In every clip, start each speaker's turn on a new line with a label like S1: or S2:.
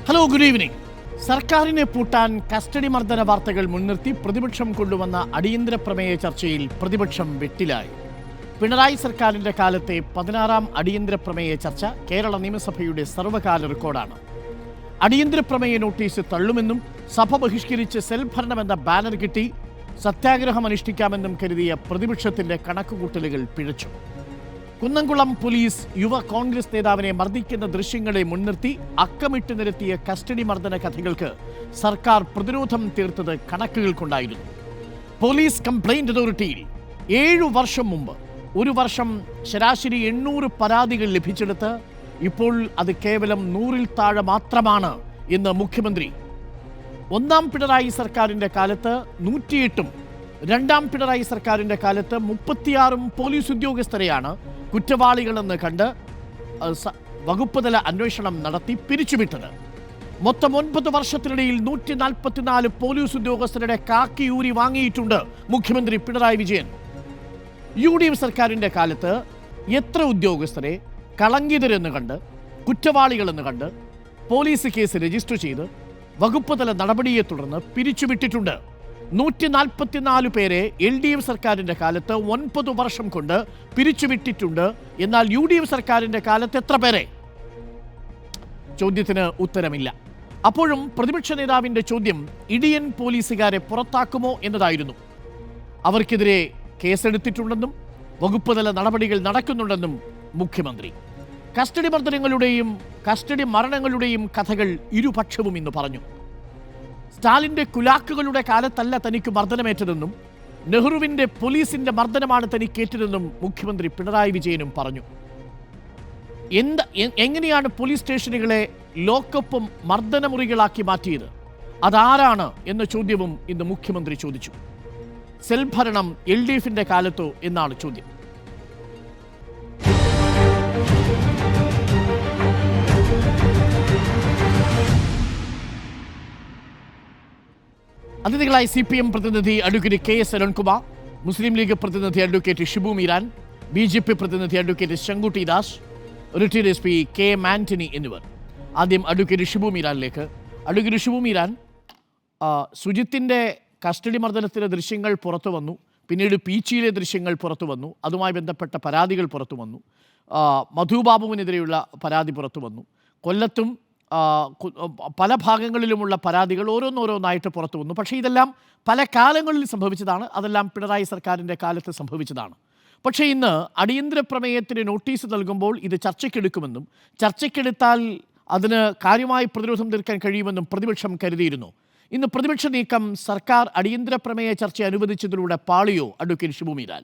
S1: Hello, good evening. സർക്കാരിനെ പൂട്ടാൻ custody മർദ്ദന വാർത്തകൾ മുൻനിർത്തി പ്രതിപക്ഷം കൊണ്ടുവന്ന അടിയന്തര പ്രമേയ ചർച്ചയിൽ പ്രതിപക്ഷം വെട്ടിലായി. പിണറായി സർക്കാരിന്റെ കാലത്തെ 16ാം അടിയന്തര പ്രമേയ ചർച്ച കേരള നിയമസഭയുടെ സർവകാല റെക്കോർഡാണ്. അടിയന്തര പ്രമേയ നോട്ടീസ് തള്ളുമെന്നും സഭ ബഹിഷ്കരിച്ച് സെൽ ഭരണമെന്ന ബാനർ കിട്ടി സത്യാഗ്രഹം അനുഷ്ഠിക്കാമെന്നും കരുതിയ പ്രതിപക്ഷത്തിന്റെ കണക്കുകൂട്ടലുകൾ പിഴച്ചു. കുന്നംകുളം പോലീസ് യുവ കോൺഗ്രസ് നേതാവിനെ മർദ്ദിക്കുന്ന ദൃശ്യങ്ങളെ മുൻനിർത്തി അക്കമിട്ട് നിരത്തിയ കസ്റ്റഡി മർദ്ദന കഥകൾക്ക് സർക്കാർ പ്രതിരോധം തീർത്തത് കണക്കുകൾ കൊണ്ടായിരുന്നു. പോലീസ് കംപ്ലയിന്റ് അതോറിറ്റിയിൽ 7 വർഷം മുമ്പ് ഒരു വർഷം ശരാശരി 800 പരാതികൾ ലഭിച്ചെടുത്ത് ഇപ്പോൾ അത് കേവലം 100-ൽ താഴെ മാത്രമാണ് എന്ന് മുഖ്യമന്ത്രി. ഒന്നാം പിണറായി സർക്കാരിൻ്റെ കാലത്ത് 108-ഉം രണ്ടാം പിണറായി സർക്കാരിൻ്റെ കാലത്ത് 36 പോലീസ് ഉദ്യോഗസ്ഥരെയാണ് കുറ്റവാളികളെന്ന് കണ്ട് വകുപ്പ് തല അന്വേഷണം നടത്തി പിരിച്ചുവിട്ടത്. മൊത്തം 9 വർഷത്തിനിടയിൽ 144 പോലീസ് ഉദ്യോഗസ്ഥരുടെ കാക്കിയൂരി വാങ്ങിയിട്ടുണ്ട് മുഖ്യമന്ത്രി പിണറായി വിജയൻ. UDF സർക്കാരിൻ്റെ കാലത്ത് എത്ര ഉദ്യോഗസ്ഥരെ കളങ്കിതരെന്ന് കണ്ട് കുറ്റവാളികളെന്ന് കണ്ട് പോലീസ് കേസ് രജിസ്റ്റർ ചെയ്ത് വകുപ്പ് തല നടപടിയെ തുടർന്ന് പിരിച്ചുവിട്ടിട്ടുണ്ട്. 144 പേരെ LDF സർക്കാരിൻ്റെ കാലത്ത് 9 വർഷം കൊണ്ട് പിരിച്ചുവിട്ടിട്ടുണ്ട്. എന്നാൽ UDF സർക്കാരിൻ്റെ കാലത്ത് എത്ര പേരെ? ചോദ്യത്തിന് ഉത്തരമില്ല. അപ്പോഴും പ്രതിപക്ഷ നേതാവിൻ്റെ ചോദ്യം ഇടിയൻ പോലീസുകാരെ പുറത്താക്കുമോ എന്നതായിരുന്നു. അവർക്കെതിരെ കേസെടുത്തിട്ടുണ്ടെന്നും വകുപ്പ് തല നടപടികൾ നടക്കുന്നുണ്ടെന്നും മുഖ്യമന്ത്രി. കസ്റ്റഡി മർദ്ദനങ്ങളുടെയും കസ്റ്റഡി മരണങ്ങളുടെയും കഥകൾ ഇരുപക്ഷവും ഇന്ന് പറഞ്ഞു. സ്റ്റാലിൻ്റെ കുലാക്കുകളുടെ കാലത്തല്ല തനിക്ക് മർദ്ദനമേറ്റതെന്നും നെഹ്റുവിൻ്റെ പോലീസിൻ്റെ മർദ്ദനമാണ് തനിക്കേറ്റതെന്നും മുഖ്യമന്ത്രി പിണറായി വിജയനും പറഞ്ഞു. എങ്ങനെയാണ് പോലീസ് സ്റ്റേഷനുകളെ ലോക്കപ്പും മർദ്ദനമുറികളാക്കി മാറ്റിയത്? അതാരാണ് എന്ന ചോദ്യവും ഇന്ന് മുഖ്യമന്ത്രി ചോദിച്ചു. സെൽ ഭരണം LDFിൻ്റെ കാലത്തോ എന്നാണ് ചോദ്യം. അതിഥികളായി CPM പ്രതിനിധി അഡ്വക്കേറ്റ് KS അരുൺകുമാർ, മുസ്ലിം ലീഗ് പ്രതിനിധി അഡ്വക്കേറ്റ് ഷിബു മീരാൻ, BJP പ്രതിനിധി advocate Shankutty Das, retired SP KM Antony എന്നിവർ. ആദ്യം അഡ്വക്കേറ്റ് ഷിബു മീരാനിലേക്ക്. അഡ്വക്കേറ്റ് ഷിബു മീരാൻ, സുജിത്തിൻ്റെ കസ്റ്റഡി മർദ്ദനത്തിലെ ദൃശ്യങ്ങൾ പുറത്തു വന്നു, പിന്നീട് പീച്ചിയിലെ ദൃശ്യങ്ങൾ പുറത്തു വന്നു, അതുമായി ബന്ധപ്പെട്ട പരാതികൾ പുറത്തു വന്നു, മധുബാബുവിനെതിരെയുള്ള പരാതി പുറത്തു വന്നു, കൊല്ലത്തും പല ഭാഗങ്ങളിലുമുള്ള പരാതികൾ ഓരോന്നോരോന്നായിട്ട് പുറത്തു വന്നു. പക്ഷേ ഇതെല്ലാം പല കാലങ്ങളിൽ സംഭവിച്ചതാണ്, അതെല്ലാം പിണറായി സർക്കാരിൻ്റെ കാലത്ത് സംഭവിച്ചതാണ്. പക്ഷേ ഇന്ന് അടിയന്തര പ്രമേയത്തിന് നോട്ടീസ് നൽകുമ്പോൾ ഇത് ചർച്ചയ്ക്കെടുക്കുമെന്നും ചർച്ചയ്ക്കെടുത്താൽ അതിന് കാര്യമായി പ്രതിരോധം തീർക്കാൻ കഴിയുമെന്നും പ്രതിപക്ഷം കരുതിയിരുന്നു. ഇന്ന് പ്രതിപക്ഷ നീക്കം സർക്കാർ അടിയന്തര പ്രമേയ ചർച്ച അനുവദിച്ചതിലൂടെ പാളിയോ? അഡ്വക്കേറ്റ് ഷിബു മീരാൻ.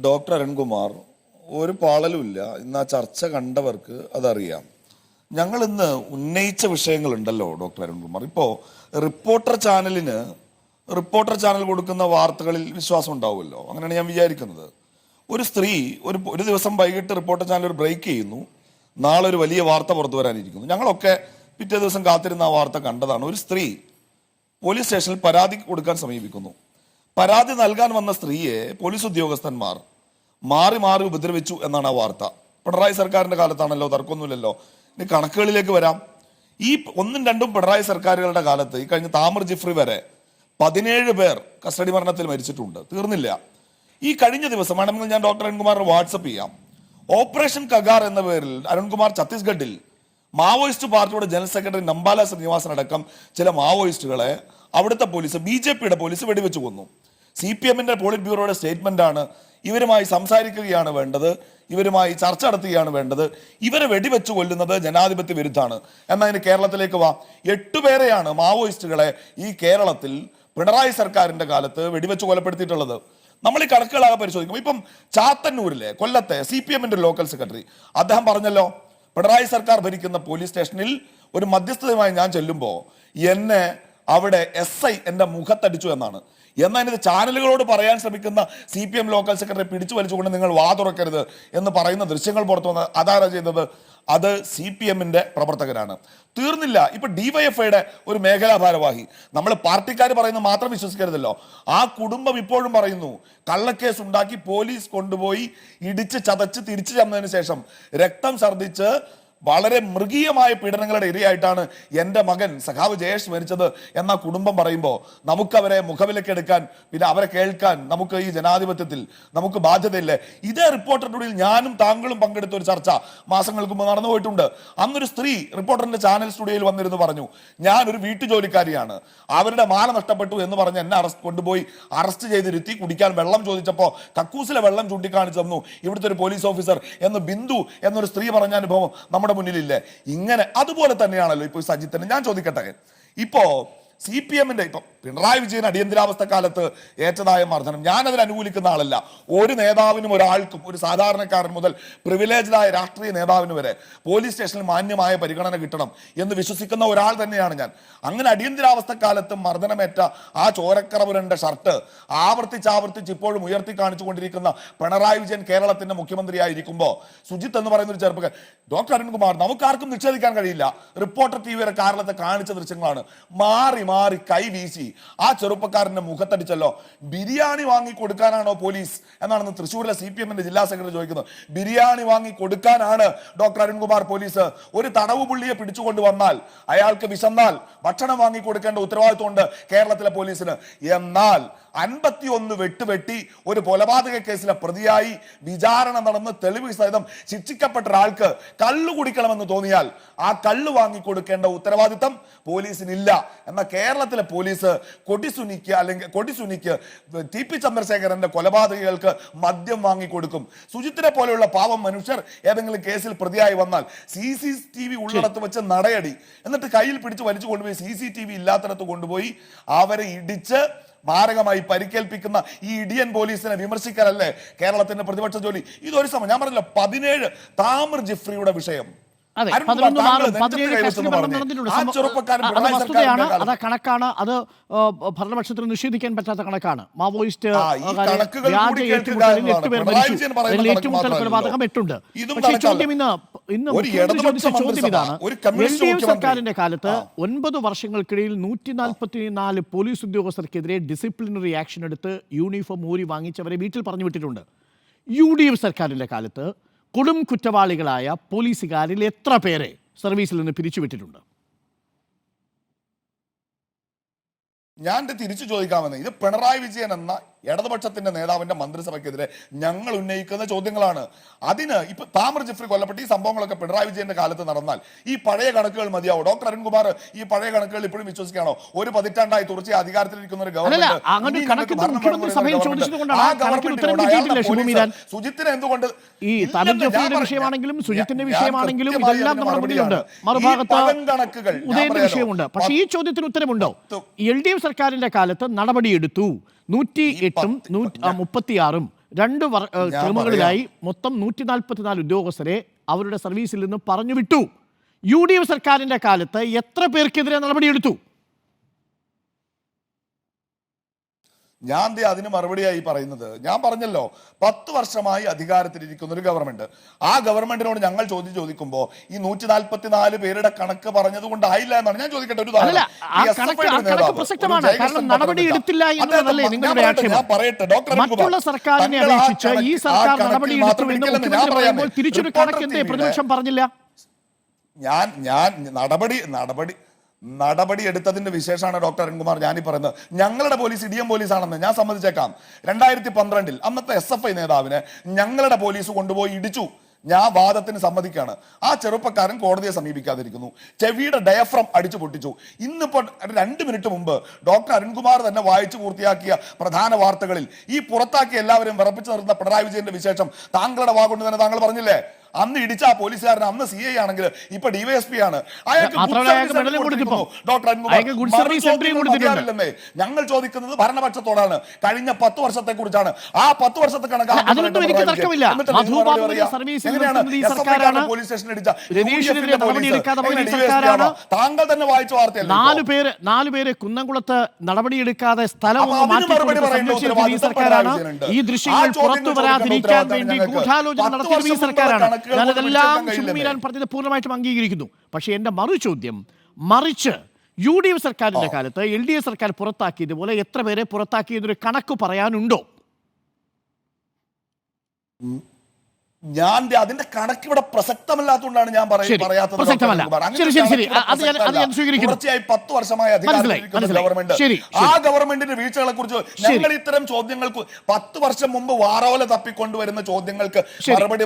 S2: ഡോക്ടർ അരുൺകുമാർ, ഒരു പാളലുമില്ല. ഇന്ന് ആ ചർച്ച കണ്ടവർക്ക് അതറിയാം. ഞങ്ങൾ ഇന്ന് ഉന്നയിച്ച വിഷയങ്ങളുണ്ടല്ലോ ഡോക്ടർ അരുൺകുമാർ. ഇപ്പോൾ റിപ്പോർട്ടർ ചാനൽ കൊടുക്കുന്ന വാർത്തകളിൽ വിശ്വാസം ഉണ്ടാവുമല്ലോ, അങ്ങനെയാണ് ഞാൻ വിചാരിക്കുന്നത്. ഒരു സ്ത്രീ ഒരു ദിവസം വൈകിട്ട് റിപ്പോർട്ടർ ചാനൽ ഒരു ബ്രേക്ക് ചെയ്യുന്നു, നാളെ ഒരു വലിയ വാർത്ത പുറത്തു വരാനിരിക്കുന്നു. ഞങ്ങളൊക്കെ പിറ്റേ ദിവസം കാത്തിരുന്ന ആ വാർത്ത കണ്ടതാണ്. ഒരു സ്ത്രീ പോലീസ് സ്റ്റേഷനിൽ പരാതി കൊടുക്കാൻ സമീപിക്കുന്നു. പരാതി നൽകാൻ വന്ന സ്ത്രീയെ പോലീസ് ഉദ്യോഗസ്ഥന്മാർ മാറി മാറി ഉപദ്രവിച്ചു എന്നാണ് ആ വാർത്ത. പിണറായി സർക്കാരിന്റെ കാലത്താണല്ലോ, തർക്കമൊന്നുമില്ലല്ലോ. ഇനി കണക്കുകളിലേക്ക് വരാം. ഈ 1ഉം 2ഉം പിണറായി സർക്കാരുകളുടെ കാലത്ത് ഈ കഴിഞ്ഞ താമർ ജിഫ്രി വരെ 17 പേർ കസ്റ്റഡി മരണത്തിൽ മരിച്ചിട്ടുണ്ട്. തീർന്നില്ല. ഈ കഴിഞ്ഞ ദിവസം വേണമെങ്കിൽ ഞാൻ ഡോക്ടർ അരുൺകുമാറിന് വാട്സപ്പ് ചെയ്യാം. ഓപ്പറേഷൻ കഗാർ എന്ന പേരിൽ അരുൺകുമാർ ഛത്തീസ്ഗഡിൽ മാവോയിസ്റ്റ് പാർട്ടിയുടെ ജനറൽ സെക്രട്ടറി നമ്പാല ശ്രീനിവാസൻ അടക്കം ചില മാവോയിസ്റ്റുകളെ അവിടുത്തെ പോലീസ്, BJPയുടെ പോലീസ് വെടിവെച്ച് കൊന്നു. CPMന്റെ പോളിറ്റ് ബ്യൂറോയുടെ സ്റ്റേറ്റ്മെന്റാണ്. ഇവരുമായി സംസാരിക്കുകയാണ് വേണ്ടത്, ഇവരുമായി ചർച്ച നടത്തുകയാണ് വേണ്ടത്, ഇവരെ വെടിവെച്ച് കൊല്ലുന്നത് ജനാധിപത്യ വിരുദ്ധാണ്. എന്നതിന് കേരളത്തിലേക്ക് വാ. 8 പേരെയാണ് മാവോയിസ്റ്റുകളെ ഈ കേരളത്തിൽ പിണറായി സർക്കാരിന്റെ കാലത്ത് വെടിവെച്ച് കൊലപ്പെടുത്തിയിട്ടുള്ളത്. നമ്മൾ ഈ കണക്കുകളാകെ പരിശോധിക്കും. ഇപ്പം ചാത്തന്നൂരിലെ കൊല്ലത്തെ CPMന്റെ ലോക്കൽ സെക്രട്ടറി അദ്ദേഹം പറഞ്ഞല്ലോ, പിണറായി സർക്കാർ ഭരിക്കുന്ന പോലീസ് സ്റ്റേഷനിൽ ഒരു മധ്യസ്ഥതയുമായി ഞാൻ ചെല്ലുമ്പോൾ എന്നെ അവിടെ SI എൻ്റെ മുഖത്തടിച്ചു എന്നാണ്. എന്നാൽ ഇത് ചാനലുകളോട് പറയാൻ ശ്രമിക്കുന്ന CPM ലോക്കൽ സെക്രട്ടറി പിടിച്ചു വലിച്ചുകൊണ്ട് നിങ്ങൾ വാ തുറക്കരുത് എന്ന് പറയുന്ന ദൃശ്യങ്ങൾ പുറത്തു വന്നത് അതാരാ ചെയ്തത്? അത് CPM പ്രവർത്തകരാണ്. തീർന്നില്ല. ഇപ്പൊ ഡിവൈഎഫ്ഐയുടെ ഒരു മേഖലാ ഭാരവാഹി, നമ്മൾ പാർട്ടിക്കാർ പറയുന്നത് മാത്രം വിശ്വസിക്കരുതല്ലോ. ആ കുടുംബം ഇപ്പോഴും പറയുന്നു, കള്ളക്കേസ് ഉണ്ടാക്കി പോലീസ് കൊണ്ടുപോയി ഇടിച്ച് ചതച്ച് തിരിച്ചു ചെന്നതിന് ശേഷം രക്തം ഛർദ്ദിച്ച് വളരെ മൃഗീയമായ പീഡനങ്ങളുടെ ഇരയായിട്ടാണ് എൻ്റെ മകൻ സഖാവ് ജയേഷ് മരിച്ചത് എന്ന കുടുംബം പറയുമ്പോൾ നമുക്കവരെ മുഖവിലക്കെടുക്കാൻ, പിന്നെ അവരെ കേൾക്കാൻ നമുക്ക് ഈ ജനാധിപത്യത്തിൽ നമുക്ക് ബാധ്യതയില്ലേ? ഇതേ റിപ്പോർട്ടറിനുള്ളിൽ ഞാനും താങ്കളും പങ്കെടുത്ത ഒരു ചർച്ച മാസങ്ങൾക്ക് മുമ്പ് നടന്നു പോയിട്ടുണ്ട്. അന്നൊരു സ്ത്രീ റിപ്പോർട്ടറിന്റെ ചാനൽ സ്റ്റുഡിയോയിൽ വന്നിരുന്നു പറഞ്ഞു, ഞാൻ ഒരു വീട്ടുജോലിക്കാരിയാണ്, അവരുടെ മാല നഷ്ടപ്പെട്ടു എന്ന് പറഞ്ഞ് എന്നെ കൊണ്ടുപോയി അറസ്റ്റ് ചെയ്തിരുത്തി കുടിക്കാൻ വെള്ളം ചോദിച്ചപ്പോൾ കക്കൂസിലെ വെള്ളം ചൂണ്ടിക്കാണിച്ചു തന്നു ഇവിടുത്തെ ഒരു പോലീസ് ഓഫീസർ എന്ന് ബിന്ദു എന്നൊരു സ്ത്രീ പറഞ്ഞ അനുഭവം നമ്മുടെ മുന്നിലില്ലേ? ഇങ്ങനെ അതുപോലെ തന്നെയാണല്ലോ ഇപ്പൊ സജിത്തിന്. ഞാൻ ചോദിക്കട്ടെ, ഇപ്പോ CPM ഇപ്പൊ പിണറായി വിജയൻ അടിയന്തരാവസ്ഥ കാലത്ത് ഏറ്റതായ മർദ്ദനം ഞാനതിൽ അനുകൂലിക്കുന്ന ആളല്ല. ഒരു നേതാവിനും ഒരാൾക്കും, ഒരു സാധാരണക്കാരൻ മുതൽ പ്രിവിലേജ്ഡായ രാഷ്ട്രീയ നേതാവിന് വരെ പോലീസ് സ്റ്റേഷനിൽ മാന്യമായ പരിഗണന കിട്ടണം എന്ന് വിശ്വസിക്കുന്ന ഒരാൾ തന്നെയാണ് ഞാൻ. അങ്ങനെ അടിയന്തരാവസ്ഥ കാലത്ത് മർദ്ദനമേറ്റ ആ ചോരക്കറപുരന്റെ ഷർട്ട് ആവർത്തിച്ച് ഇപ്പോഴും ഉയർത്തി കാണിച്ചുകൊണ്ടിരിക്കുന്ന പിണറായി വിജയൻ കേരളത്തിന്റെ മുഖ്യമന്ത്രിയായിരിക്കുമ്പോൾ സുജിത്ത് എന്ന് പറയുന്ന ഒരു ചെറുപ്പക്കാരൻ, ഡോക്ടർ അരുൺകുമാർ, നമുക്കാർക്കും നിഷേധിക്കാൻ കഴിയില്ല, റിപ്പോർട്ടർ TV വരെ കാരണത്തെ കാണിച്ച ദൃശ്യങ്ങളാണ്. മാറി മാറി കൈ വീശി ആ ചെറുപ്പക്കാരന്റെ മുഖത്തടിച്ചല്ലോ. ബിരിയാണി വാങ്ങി കൊടുക്കാനാണോ പോലീസ് എന്നാണ് തൃശ്ശൂരിലെ CPM ജില്ലാ സെക്രട്ടറി ചോദിക്കുന്നത്. ബിരിയാണി വാങ്ങി കൊടുക്കാനാണ് ഡോക്ടർ അരുൺകുമാർ പോലീസ്? ഒരു തടവ് പുള്ളിയെ പിടിച്ചുകൊണ്ട് വന്നാൽ അയാൾക്ക് വിശന്നാൽ ഭക്ഷണം വാങ്ങി കൊടുക്കേണ്ട ഉത്തരവാദിത്വമുണ്ട് കേരളത്തിലെ പോലീസിന്. എന്നാൽ 51 വെട്ടുവെട്ടി ഒരു കൊലപാതക കേസിലെ പ്രതിയായി വിചാരണ നടന്ന് തെളിവ് സഹിതം ശിക്ഷിക്കപ്പെട്ട ഒരാൾക്ക് കള്ളു കുടിക്കണമെന്ന് തോന്നിയാൽ ആ കള്ളു വാങ്ങി കൊടുക്കേണ്ട ഉത്തരവാദിത്തം പോലീസിനില്ല എന്ന കേരളത്തിലെ പോലീസ് കൊടിസുനിക്ക് TP ചന്ദ്രശേഖരന്റെ കൊലപാതകികൾക്ക് മദ്യം വാങ്ങിക്കൊടുക്കും. സുജിത്തിനെ പോലെയുള്ള പാവം മനുഷ്യർ ഏതെങ്കിലും കേസിൽ പ്രതിയായി വന്നാൽ CCTV ഉള്ളിടത്ത് വെച്ച് നടയടി, എന്നിട്ട് കയ്യിൽ പിടിച്ച് വലിച്ചു കൊണ്ടുപോയി CCTV ഇല്ലാത്തിടത്ത് കൊണ്ടുപോയി അവരെ ഇടിച്ച് മാരകമായി പരിക്കേൽപ്പിക്കുന്ന ഈ ഇടിയൻ പോലീസിനെ വിമർശിക്കാനല്ലേ കേരളത്തിന്റെ പ്രതിപക്ഷ ജോലി? ഇതൊരു സമയം ഞാൻ പറഞ്ഞില്ല, 17 താമർ ജിഫ്രിയുടെ വിഷയം
S1: കണക്കാണ്. അത് ഭരണപക്ഷത്തിന് നിഷേധിക്കാൻ പറ്റാത്ത കണക്കാണ്. മാവോയിസ്റ്റ് ഏറ്റുമുട്ടൽ കൊലപാതകം 8 ഉണ്ട്. പക്ഷേ ചോദ്യം ഇന്ന് ചോദ്യം ഇതാണ്, LDF സർക്കാരിന്റെ കാലത്ത് 9 വർഷങ്ങൾക്കിടയിൽ 144 പോലീസ് ഉദ്യോഗസ്ഥർക്കെതിരെ ഡിസിപ്ലിനറി ആക്ഷൻ എടുത്ത് യൂണിഫോം ഊരി വാങ്ങിച്ചവരെ വീട്ടിൽ പറഞ്ഞു വിട്ടിട്ടുണ്ട്. UDF സർക്കാരിന്റെ കാലത്ത് കൊടും കുറ്റവാളികളായ പോലീസുകാരിൽ എത്ര പേരെ സർവീസിൽ നിന്ന് പിരിച്ചുവിട്ടിട്ടുണ്ട്?
S2: ഞാൻ തിരിച്ചു ചോദിക്കാമെന്ന്, ഇത് പിണറായി വിജയൻ എന്ന ഇടതുപക്ഷത്തിന്റെ നേതാവിന്റെ മന്ത്രിസഭയ്ക്കെതിരെ ഞങ്ങൾ ഉന്നയിക്കുന്ന ചോദ്യങ്ങളാണ്. അതിന് ഇപ്പൊ താമർ ജിഫ്രി കൊല്ലപ്പെട്ട ഈ സംഭവങ്ങളൊക്കെ പിണറായി വിജയന്റെ കാലത്ത് നടന്നാൽ ഈ പഴയ കണക്കുകൾ മതിയാവും? ഡോക്ടർ അരുൺകുമാർ ഈ പഴയ കണക്കുകൾ ഇപ്പോഴും വിശ്വസിക്കുകയാണോ? ഒരു പതിറ്റാണ്ടായി തുടർച്ചയായി അധികാരത്തിലിരിക്കുന്ന ഒരു സുജിത്തിന് എന്തുകൊണ്ട്
S1: ഈ വിഷയമാണെങ്കിലും സുജിത്തിന്റെ വിഷയമാണെങ്കിലും ഇതെല്ലാം നമ്മുടെ മുന്നിലുണ്ട്, മറുഭാഗത്ത് ഉദയന്റെ വിഷയമുണ്ട്. പക്ഷേ ഈ ചോദ്യത്തിന് ഉത്തരമുണ്ടോ? LDF സർക്കാരിന്റെ കാലത്ത് നടപടിയെടുത്തു, 108ഉം 36ഉം 2 ക്രമങ്ങളിലായി മൊത്തം 144 ഉദ്യോഗസ്ഥരെ അവരുടെ സർവീസിൽ നിന്ന് പറഞ്ഞു വിട്ടു. UDF സർക്കാരിന്റെ കാലത്ത് എത്ര പേർക്കെതിരെ നടപടിയെടുത്തു?
S2: ഞാൻ അതിന് മറുപടിയായി പറയുന്നത്, ഞാൻ പറഞ്ഞല്ലോ 10 വർഷമായി അധികാരത്തിലിരിക്കുന്ന ഒരു ഗവൺമെന്റ്. ആ ഗവൺമെന്റിനോട് ഞങ്ങൾ ചോദിക്കുമ്പോൾ ഈ 144 പേരുടെ കണക്ക് പറഞ്ഞത് കൊണ്ടായില്ല എന്നാണ് ഞാൻ ചോദിക്കട്ടെ. ഒരു
S1: മറ്റുള്ള സർക്കാരിനെ അപേക്ഷിച്ച് ഈ സർക്കാർ തിരിച്ചൊരു കണക്കെന്തേ പ്രതിപക്ഷം പറഞ്ഞില്ല?
S2: നടപടി എടുത്തതിന്റെ വിശേഷമാണ് ഡോക്ടർ അരുൺകുമാർ ഞാനീ പറയുന്നത്. ഞങ്ങളുടെ പോലീസ് ഇടിയൻ പോലീസാണെന്ന് ഞാൻ സമ്മതിച്ചേക്കാം. 2012 അന്നത്തെ SFI നേതാവിനെ ഞങ്ങളുടെ പോലീസ് കൊണ്ടുപോയി ഇടിച്ചു. ഞാൻ വാദത്തിന് സമ്മതിക്കാണ്. ആ ചെറുപ്പക്കാരൻ കോടതിയെ സമീപിക്കാതിരിക്കുന്നു, ചെവിയുടെ ഡയഫ്രം അടിച്ചു പൊട്ടിച്ചു. ഇന്നിപ്പോൾ 2 മിനിറ്റ് മുമ്പ് ഡോക്ടർ അരുൺകുമാർ തന്നെ വായിച്ചു പൂർത്തിയാക്കിയ പ്രധാന വാർത്തകളിൽ ഈ പുറത്താക്കിയ എല്ലാവരും വിറപ്പിച്ചു നിർത്തുന്ന പിണറായി വിജയന്റെ വിശേഷം താങ്കളുടെ വാഗൊണ്ട് തന്നെ താങ്കൾ പറഞ്ഞില്ലേ? അന്ന് ഇടിച്ച ആ പോലീസുകാരൻ അന്ന് CI ആണെങ്കിൽ ഇപ്പൊ DYSP ആണ്. ഞങ്ങൾ ചോദിക്കുന്നത് ഭരണപക്ഷത്തോടാണ്. കഴിഞ്ഞ 10 വർഷത്തെ കുറിച്ചാണ്. ആ 10 വർഷത്തെ കണക്ക് പോലീസ് സ്റ്റേഷൻ ഇടിച്ച താങ്കൾ തന്നെ വായിച്ച വാർത്തയല്ല.
S1: 4 പേര് കുന്നംകുളത്ത് നടപടിയെടുക്കാതെ സ്ഥലം ഈ ദൃശ്യങ്ങൾ പുറത്തു വരാതിരിക്കാൻ വേണ്ടി ഗൂഢാലോചന നടത്തിയ സർക്കാരാണ്.
S2: കണക്കുകൾ കൊണ്ട്
S1: ഞാനതെല്ലാം
S2: പിടിച്ചെടുക്കാൻ കഴിയില്ലെന്നേ.
S1: ഷുമീരാൻ പറഞ്ഞത് പൂർണ്ണമായിട്ടും അംഗീകരിക്കുന്നു. പക്ഷേ എൻ്റെ മറിച്ച് UDF സർക്കാരിന്റെ കാലത്ത് LDF സർക്കാർ പുറത്താക്കിയതുപോലെ എത്ര പേരെ പുറത്താക്കിയതൊരു കണക്ക് പറയാനുണ്ടോ?
S2: അതിന്റെ കണക്ക് ഇവിടെ പ്രസക്തമല്ലാത്തതുകൊണ്ടാണ് ഞാൻ പറയാത്തത്.
S1: പ്രസക്തമല്ല. ശരി. അത് ഞാൻ സ്വീകരിക്കുന്നു.
S2: തുടർച്ചയായി 10 വർഷമായി അധികാരത്തിലിരിക്കുന്ന ഗവൺമെന്റ്, ആ ഗവൺമെന്റിന്റെ വീഴ്ചകളെ കുറിച്ച് ഞങ്ങൾ ഇത്തരം ചോദ്യങ്ങൾക്ക് 10 വർഷം മുമ്പ് വാറോല തപ്പിക്കൊണ്ടുവരുന്ന ചോദ്യങ്ങൾക്ക് മറുപടി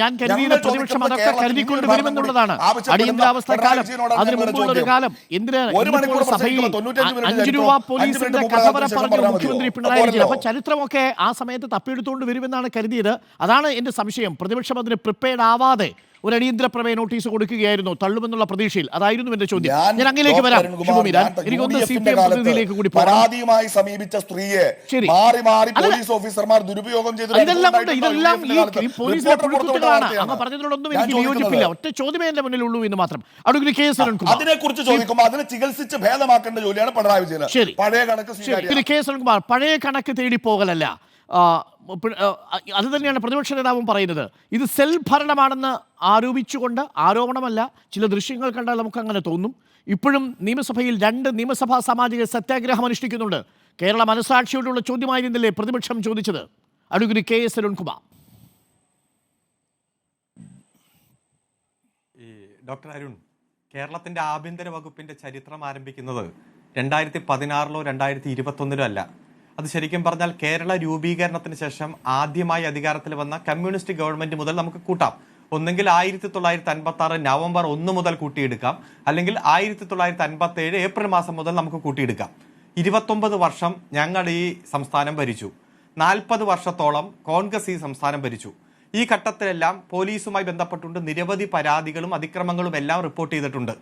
S1: ഞാൻ കരുതിയത് പ്രതിപക്ഷം അതൊക്കെ കരുതിക്കൊണ്ട് വരുമെന്നുള്ളതാണ്. അടിയന്തരാവസ്ഥ കാലം, അതിന് മുമ്പുള്ളൊരു കാലം, എന്തിനാണ് സഭയിൽ 5 രൂപ പോലീസിന്റെ കഥ വരെ പറഞ്ഞു മുഖ്യമന്ത്രി പിണറായി വിജയൻ. അപ്പൊ ചരിത്രമൊക്കെ ആ സമയത്ത് തപ്പിയെടുത്തുകൊണ്ട് വരുമെന്നാണ് കരുതിയത്. അതാണ് എന്റെ സംശയം. പ്രതിപക്ഷം അതിന് പ്രിപ്പയർഡ് ആവാതെ ഒരു അടിയന്തര പ്രമേയ നോട്ടീസ് കൊടുക്കുകയായിരുന്നു തള്ളുമെന്നുള്ള പ്രതീക്ഷയിൽ. അതായിരുന്നു എന്റെ ചോദ്യം. ഞാൻ അങ്ങിലേക്ക് വരാം. എനിക്കൊന്ന് CPM പ്രതിനിധിയിലേക്ക് കൂടി
S2: പരാതിയുമായി സമീപിച്ച സ്ത്രീയെ മാറി മാറി പോലീസ് ഓഫീസർമാർ ദുരുപയോഗം ചെയ്തു.
S1: ഇതെല്ലാം ഈ പോലീസിന്റെ പുഴുക്കുത്തുകളാണ്. അങ്ങ് പറഞ്ഞതിനോടൊന്നും എനിക്ക് വിയോജിപ്പില്ല. ഒറ്റ ചോദ്യമേ എന്റെ മുന്നിലുള്ളൂ എന്ന് മാത്രം.
S2: അതിനെ കുറിച്ച് ചോദിക്കുമ്പോൾ അതിനെ ചികിത്സിച്ച് ഭേദമാക്കേണ്ട ജോലിയാണ് പിണറായി വിജയൻ. പഴയ കണക്ക്
S1: K. സുനിൽകുമാർ, പഴയ കണക്ക് തേടി പോകലല്ല. അത് തന്നെയാണ് പ്രതിപക്ഷ നേതാവും പറയുന്നത്. ഇത് സെൽഫ് ഭരണമാണെന്ന് ആരോപിച്ചുകൊണ്ട്, ആരോപണമല്ല, ചില ദൃശ്യങ്ങൾ കണ്ടാൽ നമുക്ക് അങ്ങനെ തോന്നും. ഇപ്പോഴും നിയമസഭയിൽ 2 നിയമസഭാ സാമാജിക സത്യാഗ്രഹം അനുഷ്ഠിക്കുന്നുണ്ട്. കേരള മനസാക്ഷിയോടുള്ള ചോദ്യമായിരുന്നില്ലേ പ്രതിപക്ഷം ചോദിച്ചത്? Advocate K. Sunilkumar.
S3: Doctor Arun, കേരളത്തിന്റെ ആഭ്യന്തര വകുപ്പിന്റെ ചരിത്രം ആരംഭിക്കുന്നത് 2016-ലോ 2021-ലോ അല്ല. അത് ശരിക്കും പറഞ്ഞാൽ കേരള രൂപീകരണത്തിന് ശേഷം ആദ്യമായി അധികാരത്തിൽ വന്ന കമ്മ്യൂണിസ്റ്റ് ഗവൺമെന്റ് മുതൽ നമുക്ക് കൂട്ടാം. ഒന്നെങ്കിൽ 1956 നവംബർ 1 മുതൽ കൂട്ടിയെടുക്കാം, അല്ലെങ്കിൽ 1957 ഏപ്രിൽ മാസം മുതൽ നമുക്ക് കൂട്ടിയെടുക്കാം. 29 വർഷം ഞങ്ങൾ ഈ സംസ്ഥാനം ഭരിച്ചു. 40 വർഷത്തോളം കോൺഗ്രസ് ഈ സംസ്ഥാനം ഭരിച്ചു. ഈ ഘട്ടത്തിലെല്ലാം പോലീസുമായി ബന്ധപ്പെട്ടുകൊണ്ട് നിരവധി പരാതികളും അതിക്രമങ്ങളും എല്ലാം റിപ്പോർട്ട് ചെയ്തിട്ടുണ്ട്.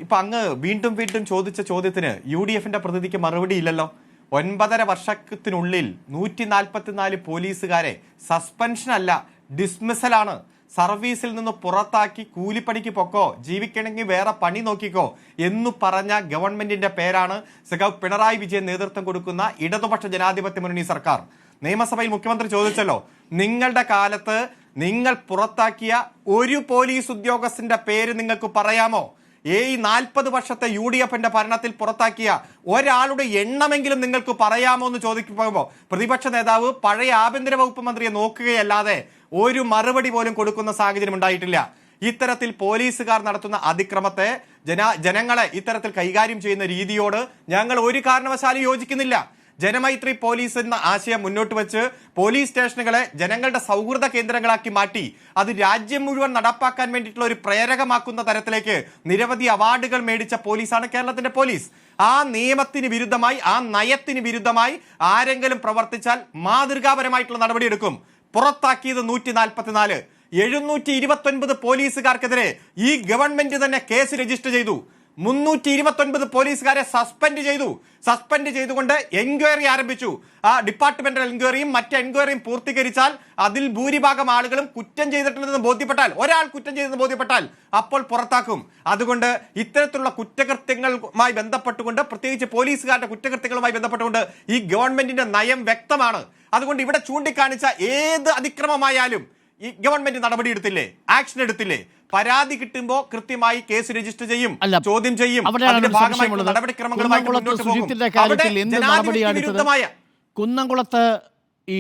S3: ഇപ്പൊ അങ്ങ് വീണ്ടും ചോദിച്ച ചോദ്യത്തിന് UDFന്റെ പ്രതിനിധിക്ക് മറുപടി ഇല്ലല്ലോ. 9.5 വർഷത്തിനുള്ളിൽ 144 പോലീസുകാരെ സസ്പെൻഷൻ അല്ല, ഡിസ്മിസലാണ്, സർവീസിൽ നിന്ന് പുറത്താക്കി കൂലിപ്പണിക്ക് പൊക്കോ, ജീവിക്കണമെങ്കിൽ വേറെ പണി നോക്കിക്കോ എന്നു പറഞ്ഞ ഗവൺമെന്റിന്റെ പേരാണ് സഖാവ് പിണറായി വിജയൻ നേതൃത്വം കൊടുക്കുന്ന ഇടതുപക്ഷ ജനാധിപത്യ മുന്നണി സർക്കാർ. നിയമസഭയിൽ മുഖ്യമന്ത്രി ചോദിച്ചല്ലോ, നിങ്ങളുടെ കാലത്ത് നിങ്ങൾ പുറത്താക്കിയ ഒരു പോലീസ് ഉദ്യോഗസ്ഥന്റെ പേര് നിങ്ങൾക്ക് പറയാമോ? 40 വർഷത്തെ UDFന്റെ ഭരണത്തിൽ പുറത്താക്കിയ ഒരാളുടെ എണ്ണമെങ്കിലും നിങ്ങൾക്ക് പറയാമോ എന്ന് ചോദിക്കുമ്പോൾ പ്രതിപക്ഷ നേതാവ് പഴയ ആഭ്യന്തര വകുപ്പ് മന്ത്രിയെ നോക്കുകയല്ലാതെ ഒരു മറുപടി പോലും കൊടുക്കുന്ന സാഹചര്യം ഉണ്ടായിട്ടില്ല. ഇത്തരത്തിൽ പോലീസുകാർ നടത്തുന്ന അതിക്രമത്തെ, ജനങ്ങളെ ഇത്തരത്തിൽ കൈകാര്യം ചെയ്യുന്ന രീതിയോട് ഞങ്ങൾ ഒരു കാരണവശാലും യോജിക്കുന്നില്ല. ജനമൈത്രി പോലീസ് എന്ന ആശയം മുന്നോട്ട് വെച്ച് പോലീസ് സ്റ്റേഷനുകളെ ജനങ്ങളുടെ സൗഹൃദ കേന്ദ്രങ്ങളാക്കി മാറ്റി അത് രാജ്യം മുഴുവൻ നടപ്പാക്കാൻ വേണ്ടിയിട്ടുള്ള ഒരു പ്രേരകമാക്കുന്ന തരത്തിലേക്ക് നിരവധി അവാർഡുകൾ മേടിച്ച പോലീസാണ് കേരളത്തിന്റെ പോലീസ്. ആ നിയമത്തിന് വിരുദ്ധമായി, ആ നയത്തിന് വിരുദ്ധമായി ആരെങ്കിലും പ്രവർത്തിച്ചാൽ മാതൃകാപരമായിട്ടുള്ള നടപടിയെടുക്കും. പുറത്താക്കിയത് 144, 729 പോലീസുകാർക്കെതിരെ ഈ ഗവൺമെന്റ് തന്നെ കേസ് രജിസ്റ്റർ ചെയ്തു. 329 പോലീസുകാരെ സസ്പെൻഡ് ചെയ്തുകൊണ്ട് എൻക്വയറി ആരംഭിച്ചു. ആ ഡിപ്പാർട്ട്മെന്റൽ എൻക്വയറിയും മറ്റ് എൻക്വയറിയും പൂർത്തീകരിച്ചാൽ അതിൽ ഭൂരിഭാഗം ആളുകളും കുറ്റം ചെയ്തിട്ടുണ്ടെന്ന് ബോധ്യപ്പെട്ടാൽ, ഒരാൾ കുറ്റം ചെയ്തെന്ന് ബോധ്യപ്പെട്ടാൽ അപ്പോൾ പുറത്താക്കും. അതുകൊണ്ട് ഇത്തരത്തിലുള്ള കുറ്റകൃത്യങ്ങളുമായി ബന്ധപ്പെട്ടുകൊണ്ട്, പ്രത്യേകിച്ച് പോലീസുകാരുടെ കുറ്റകൃത്യങ്ങളുമായി ബന്ധപ്പെട്ടുകൊണ്ട് ഈ ഗവൺമെന്റിന്റെ നയം വ്യക്തമാണ്. അതുകൊണ്ട് ഇവിടെ ചൂണ്ടിക്കാണിച്ച ഏത് അതിക്രമമായാലും ഈ ഗവൺമെന്റ് നടപടി എടുത്തില്ലേ, ആക്ഷൻ എടുത്തില്ലേ? പരാതി കിട്ടുമ്പോൾ കൃത്യമായി കേസ് രജിസ്റ്റർ ചെയ്യും, ചോദ്യം ചെയ്യും.
S1: കുന്നംകുളത്ത് ഈ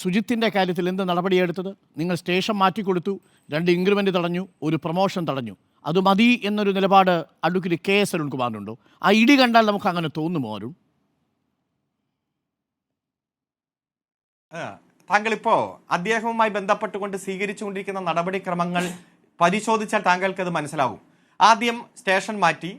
S1: സുജിത്തിന്റെ കാര്യത്തിൽ എന്ത് നടപടിയെടുത്തത്? നിങ്ങൾ സ്റ്റേഷൻ മാറ്റിക്കൊടുത്തു, 2 ഇൻക്രിമെന്റ് തടഞ്ഞു, ഒരു പ്രൊമോഷൻ തടഞ്ഞു. അത് മതി എന്നൊരു നിലപാട് അഡ്വക്കേറ്റ് K. സുനിൽകുമാറിനുണ്ടോ? ആ ഇടി കണ്ടാൽ നമുക്ക് അങ്ങനെ തോന്നുമോ അരുൺ?
S3: താങ്കളിപ്പോ അദ്ദേഹവുമായി ബന്ധപ്പെട്ടുകൊണ്ട് സ്വീകരിച്ചുകൊണ്ടിരിക്കുന്ന നടപടിക്രമങ്ങൾ പരിശോധിച്ചാൽ താങ്കൾക്ക് അത് മനസ്സിലാവും. ആദ്യം സ്റ്റേഷൻ മാറ്റി.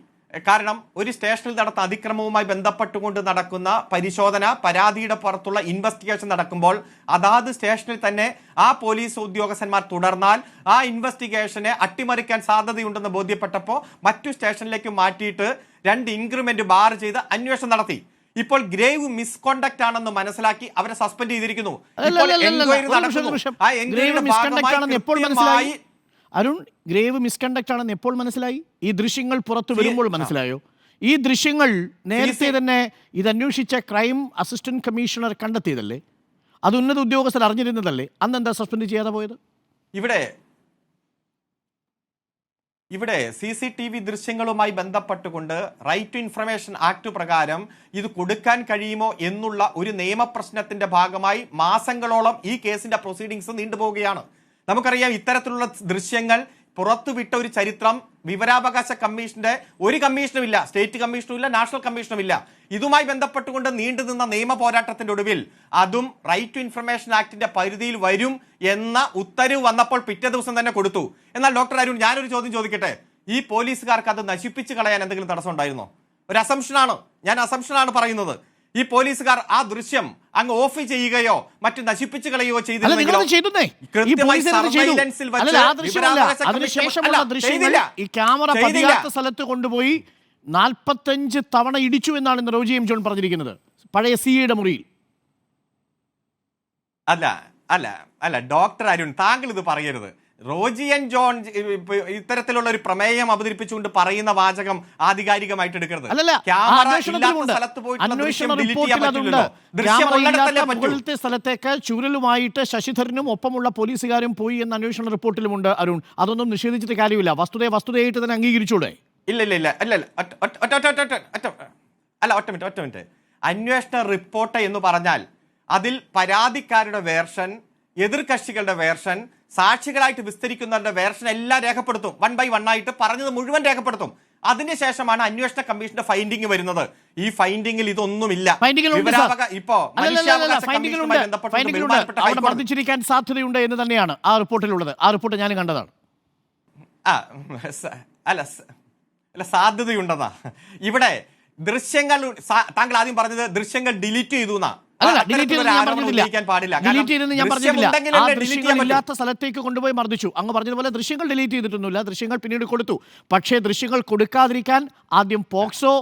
S3: കാരണം ഒരു സ്റ്റേഷനിൽ നടത്തുന്ന അതിക്രമവുമായി ബന്ധപ്പെട്ടുകൊണ്ട് നടക്കുന്ന പരിശോധന, പരാതിയുടെ പുറത്തുള്ള ഇൻവെസ്റ്റിഗേഷൻ നടക്കുമ്പോൾ അതാത് സ്റ്റേഷനിൽ തന്നെ ആ പോലീസ് ഉദ്യോഗസ്ഥന്മാർ തുടർന്നാൽ ആ ഇൻവെസ്റ്റിഗേഷനെ അട്ടിമറിക്കാൻ സാധ്യതയുണ്ടെന്ന് ബോധ്യപ്പെട്ടപ്പോൾ മറ്റു സ്റ്റേഷനിലേക്ക് മാറ്റിയിട്ട് 2 ഇൻക്രിമെന്റ് ബാർ ചെയ്ത് അന്വേഷണം നടത്തി. ഇപ്പോൾ ഗ്രേവ് മിസ്കോണ്ടക്ട് ആണെന്ന് മനസ്സിലാക്കി അവരെ സസ്പെൻഡ് ചെയ്തിരിക്കുന്നു.
S1: അരുൺ, ഗ്രേവ് മിസ്കണ്ടക്ട് ആണെന്ന് എപ്പോൾ മനസ്സിലായി? ഈ ദൃശ്യങ്ങൾ പുറത്തു വരുമ്പോൾ മനസ്സിലായോ? ഈ ദൃശ്യങ്ങൾ നേരത്തെ തന്നെ ഇത് അന്വേഷിച്ച ക്രൈം അസിസ്റ്റന്റ് കമ്മീഷണർ കണ്ടെത്തിയതല്ലേ? അത് ഉന്നത ഉദ്യോഗസ്ഥർ അറിഞ്ഞിരുന്നതല്ലേ? അന്ന് എന്താ സസ്പെൻഡ് ചെയ്യാതെ പോയത്?
S3: ഇവിടെ CCTV ദൃശ്യങ്ങളുമായി ബന്ധപ്പെട്ടുകൊണ്ട് റൈറ്റ് ടു ഇൻഫർമേഷൻ ആക്ട് പ്രകാരം ഇത് കൊടുക്കാൻ കഴിയുമോ എന്നുള്ള ഒരു നിയമപ്രശ്നത്തിന്റെ ഭാഗമായി മാസങ്ങളോളം ഈ കേസിന്റെ പ്രൊസീഡിങ്സ് നീണ്ടുപോവുകയാണ്. നമുക്കറിയാം, ഇത്തരത്തിലുള്ള ദൃശ്യങ്ങൾ പുറത്തുവിട്ട ഒരു ചരിത്രം വിവരാവകാശ കമ്മീഷന്റെ ഒരു കമ്മീഷനും ഇല്ല, സ്റ്റേറ്റ് കമ്മീഷനും ഇല്ല, നാഷണൽ കമ്മീഷനും ഇല്ല. ഇതുമായി ബന്ധപ്പെട്ടുകൊണ്ട് നീണ്ടുനിന്ന നിയമ പോരാട്ടത്തിന്റെ ഒടുവിൽ അതും റൈറ്റ് ടു ഇൻഫർമേഷൻ ആക്ടിന്റെ പരിധിയിൽ വരും എന്ന ഉത്തരവ് വന്നപ്പോൾ പിറ്റേ ദിവസം തന്നെ കൊടുത്തു. എന്നാൽ ഡോക്ടർ അരുൺ, ഞാനൊരു ചോദ്യം ചോദിക്കട്ടെ, ഈ പോലീസുകാർക്ക് അത് നശിപ്പിച്ച് കളയാൻ എന്തെങ്കിലും തടസ്സം ഉണ്ടായിരുന്നോ? ഒരു അസംഷനാണ് പറയുന്നത്. ഈ പോലീസുകാർ ആ ദൃശ്യം അങ്ങ് ഓഫ് ചെയ്യുകയോ മറ്റു നശിപ്പിച്ചു കളയുകയോ ചെയ്തിരുന്നെങ്കിലോ?
S1: ഈ ക്യാമറ പതിയാത്ത സ്ഥലത്ത് കൊണ്ടുപോയി 45 തവണ ഇടിച്ചു എന്നാണ് ഇന്ന് റോജി എം ജോൺ പറഞ്ഞിരിക്കുന്നത്, പഴയ സിയുടെ മുറിയിൽ.
S3: അല്ല ഡോക്ടർ അരുൺ, താങ്കൾ ഇത് പറയരുത്. റോജി എൻ ജോൺ ഇത്തരത്തിലുള്ള ഒരു പ്രമേയം അവതരിപ്പിച്ചുകൊണ്ട് പറയുന്ന വാചകം ആധികാരികമായിട്ട് എടുക്കരുത്.
S1: മുകളിലത്തെ സ്ഥലത്തേക്ക് ചൂരലുമായിട്ട് ശശിധരനും ഒപ്പമുള്ള പോലീസുകാരും പോയി എന്ന അന്വേഷണ റിപ്പോർട്ടിലുമുണ്ട്. അരുൺ, അതൊന്നും നിഷേധിച്ചിട്ട് കാര്യമില്ല. വസ്തുതയായിട്ട് തന്നെ അംഗീകരിച്ചൂടെ?
S3: ഇല്ല. ഒറ്റ മിനിറ്റ്. അന്വേഷണ റിപ്പോർട്ട് എന്ന് പറഞ്ഞാൽ അതിൽ പരാതിക്കാരുടെ വേർഷൻ, എതിർകക്ഷികളുടെ വേർഷൻ, സാക്ഷികളായിട്ട് വിസ്തരിക്കുന്നവരുടെ വേർഷൻ എല്ലാം രേഖപ്പെടുത്തും. 1 by 1 ആയിട്ട് പറഞ്ഞത് മുഴുവൻ രേഖപ്പെടുത്തും. അതിനുശേഷമാണ് അന്വേഷണ കമ്മീഷന്റെ ഫൈൻഡിങ് വരുന്നത്. ഈ ഫൈൻഡിങ്ങിൽ ഇതൊന്നുമില്ല.
S1: വർദ്ധിച്ചിരിക്കാൻ സാധ്യതയുണ്ട് എന്ന് തന്നെയാണ് ആ റിപ്പോർട്ടിലുള്ളത്. ആ റിപ്പോർട്ട് ഞാൻ കണ്ടതാണ്.
S3: അല്ല സാധ്യതയുണ്ടെന്നാ. ഇവിടെ ദൃശ്യങ്ങൾ, താങ്കൾ ആദ്യം പറഞ്ഞത് ദൃശ്യങ്ങൾ ഡിലീറ്റ് ചെയ്തു എന്നാ.
S1: ഇല്ലാത്ത സ്ഥലത്തേക്ക് കൊണ്ടുപോയി മർദ്ദിച്ചു. അങ്ങ് പറഞ്ഞതുപോലെ ദൃശ്യങ്ങൾ ഡിലീറ്റ് ചെയ്തിട്ടൊന്നുമില്ല, ദൃശ്യങ്ങൾ പിന്നീട് കൊടുത്തു. പക്ഷേ ദൃശ്യങ്ങൾ കൊടുക്കാതിരിക്കാൻ ആദ്യം പോക്സോ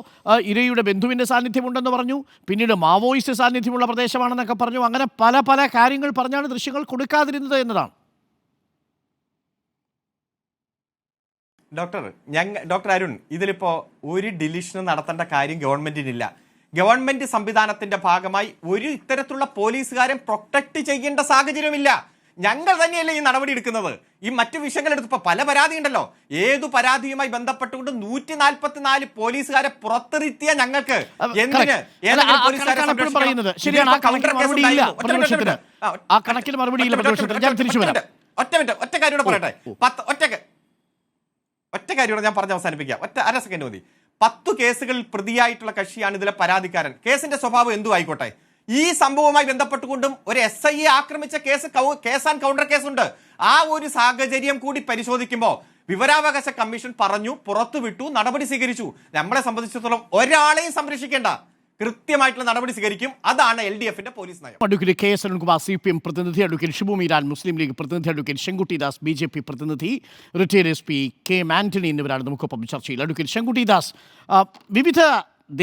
S1: ഇരയുടെ ബന്ധുവിന്റെ സാന്നിധ്യമുണ്ടെന്ന് പറഞ്ഞു, പിന്നീട് മാവോയിസ്റ്റ് സാന്നിധ്യമുള്ള പ്രദേശമാണെന്നൊക്കെ പറഞ്ഞു. അങ്ങനെ പല കാര്യങ്ങൾ പറഞ്ഞാണ് ദൃശ്യങ്ങൾ കൊടുക്കാതിരുന്നത് എന്നതാണ്.
S3: ഡോക്ടർ അരുൺ, ഇതിലിപ്പോ ഒരു ഡിലീഷനും നടത്തേണ്ട കാര്യം ഗവൺമെന്റിനില്ല. ഗവൺമെന്റ് സംവിധാനത്തിന്റെ ഭാഗമായി ഒരു ഇത്തരത്തിലുള്ള പോലീസുകാരെ പ്രൊട്ടക്ട് ചെയ്യേണ്ട സാഹചര്യമില്ല. ഞങ്ങൾ തന്നെയല്ലേ ഈ നടപടി എടുക്കുന്നത്. ഈ മറ്റു വിഷയങ്ങൾ എടുത്തപ്പോ പല പരാതി ഉണ്ടല്ലോ. ഏതു പരാതിയുമായി ബന്ധപ്പെട്ടുകൊണ്ട് 144 പോലീസുകാരെ പുറത്തിരുത്തിയ ഞങ്ങൾക്ക് എന്തിന്? ഒറ്റ കാര്യം പറയട്ടെ, ഒറ്റ കാര്യം ഞാൻ പറഞ്ഞ് അവസാനിപ്പിക്കാം. അര സെക്കൻഡ് മതി. 10 കേസുകളിൽ പ്രതിയായിട്ടുള്ള കക്ഷിയാണ് ഇതിലെ പരാതിക്കാരൻ. കേസിന്റെ സ്വഭാവം എന്തു ആയിക്കോട്ടെ, ഈ സംഭവവുമായി ബന്ധപ്പെട്ടുകൊണ്ടും ഒരു SIയെ ആക്രമിച്ച കേസ് ആൻഡ് കൗണ്ടർ കേസുണ്ട്. ആ ഒരു സാഹചര്യം കൂടി പരിശോധിക്കുമ്പോൾ വിവരാവകാശ കമ്മീഷൻ പറഞ്ഞു, പുറത്തുവിട്ടു, നടപടി സ്വീകരിച്ചു. നമ്മളെ സംബന്ധിച്ചിടത്തോളം ഒരാളെയും സംരക്ഷിക്കേണ്ട, കൃത്യമായിട്ടുള്ള നടപടി സ്വീകരിക്കും. അതാണ് LDFന്റെ പോലീസ് നയം.
S1: അഡ്വക്കേറ്റ് KS അരുൺകുമാർ CPM പ്രതിനിധി, അഡ്വക്കേറ്റ് ഷിബു മീരാൻ മുസ്ലിം ലീഗ് പ്രതിനിധി, അഡ്വക്കേറ്റ് ശങ്കുട്ടി ദാസ് BJP പ്രതിനിധി, റിട്ടയർഡ് SP KM ആന്റണി എന്നിവരാണ് നമുക്കൊപ്പം ചർച്ചയിൽ. അഡ്വക്കേറ്റ് ശങ്കുട്ടി ദാസ്, വിവിധ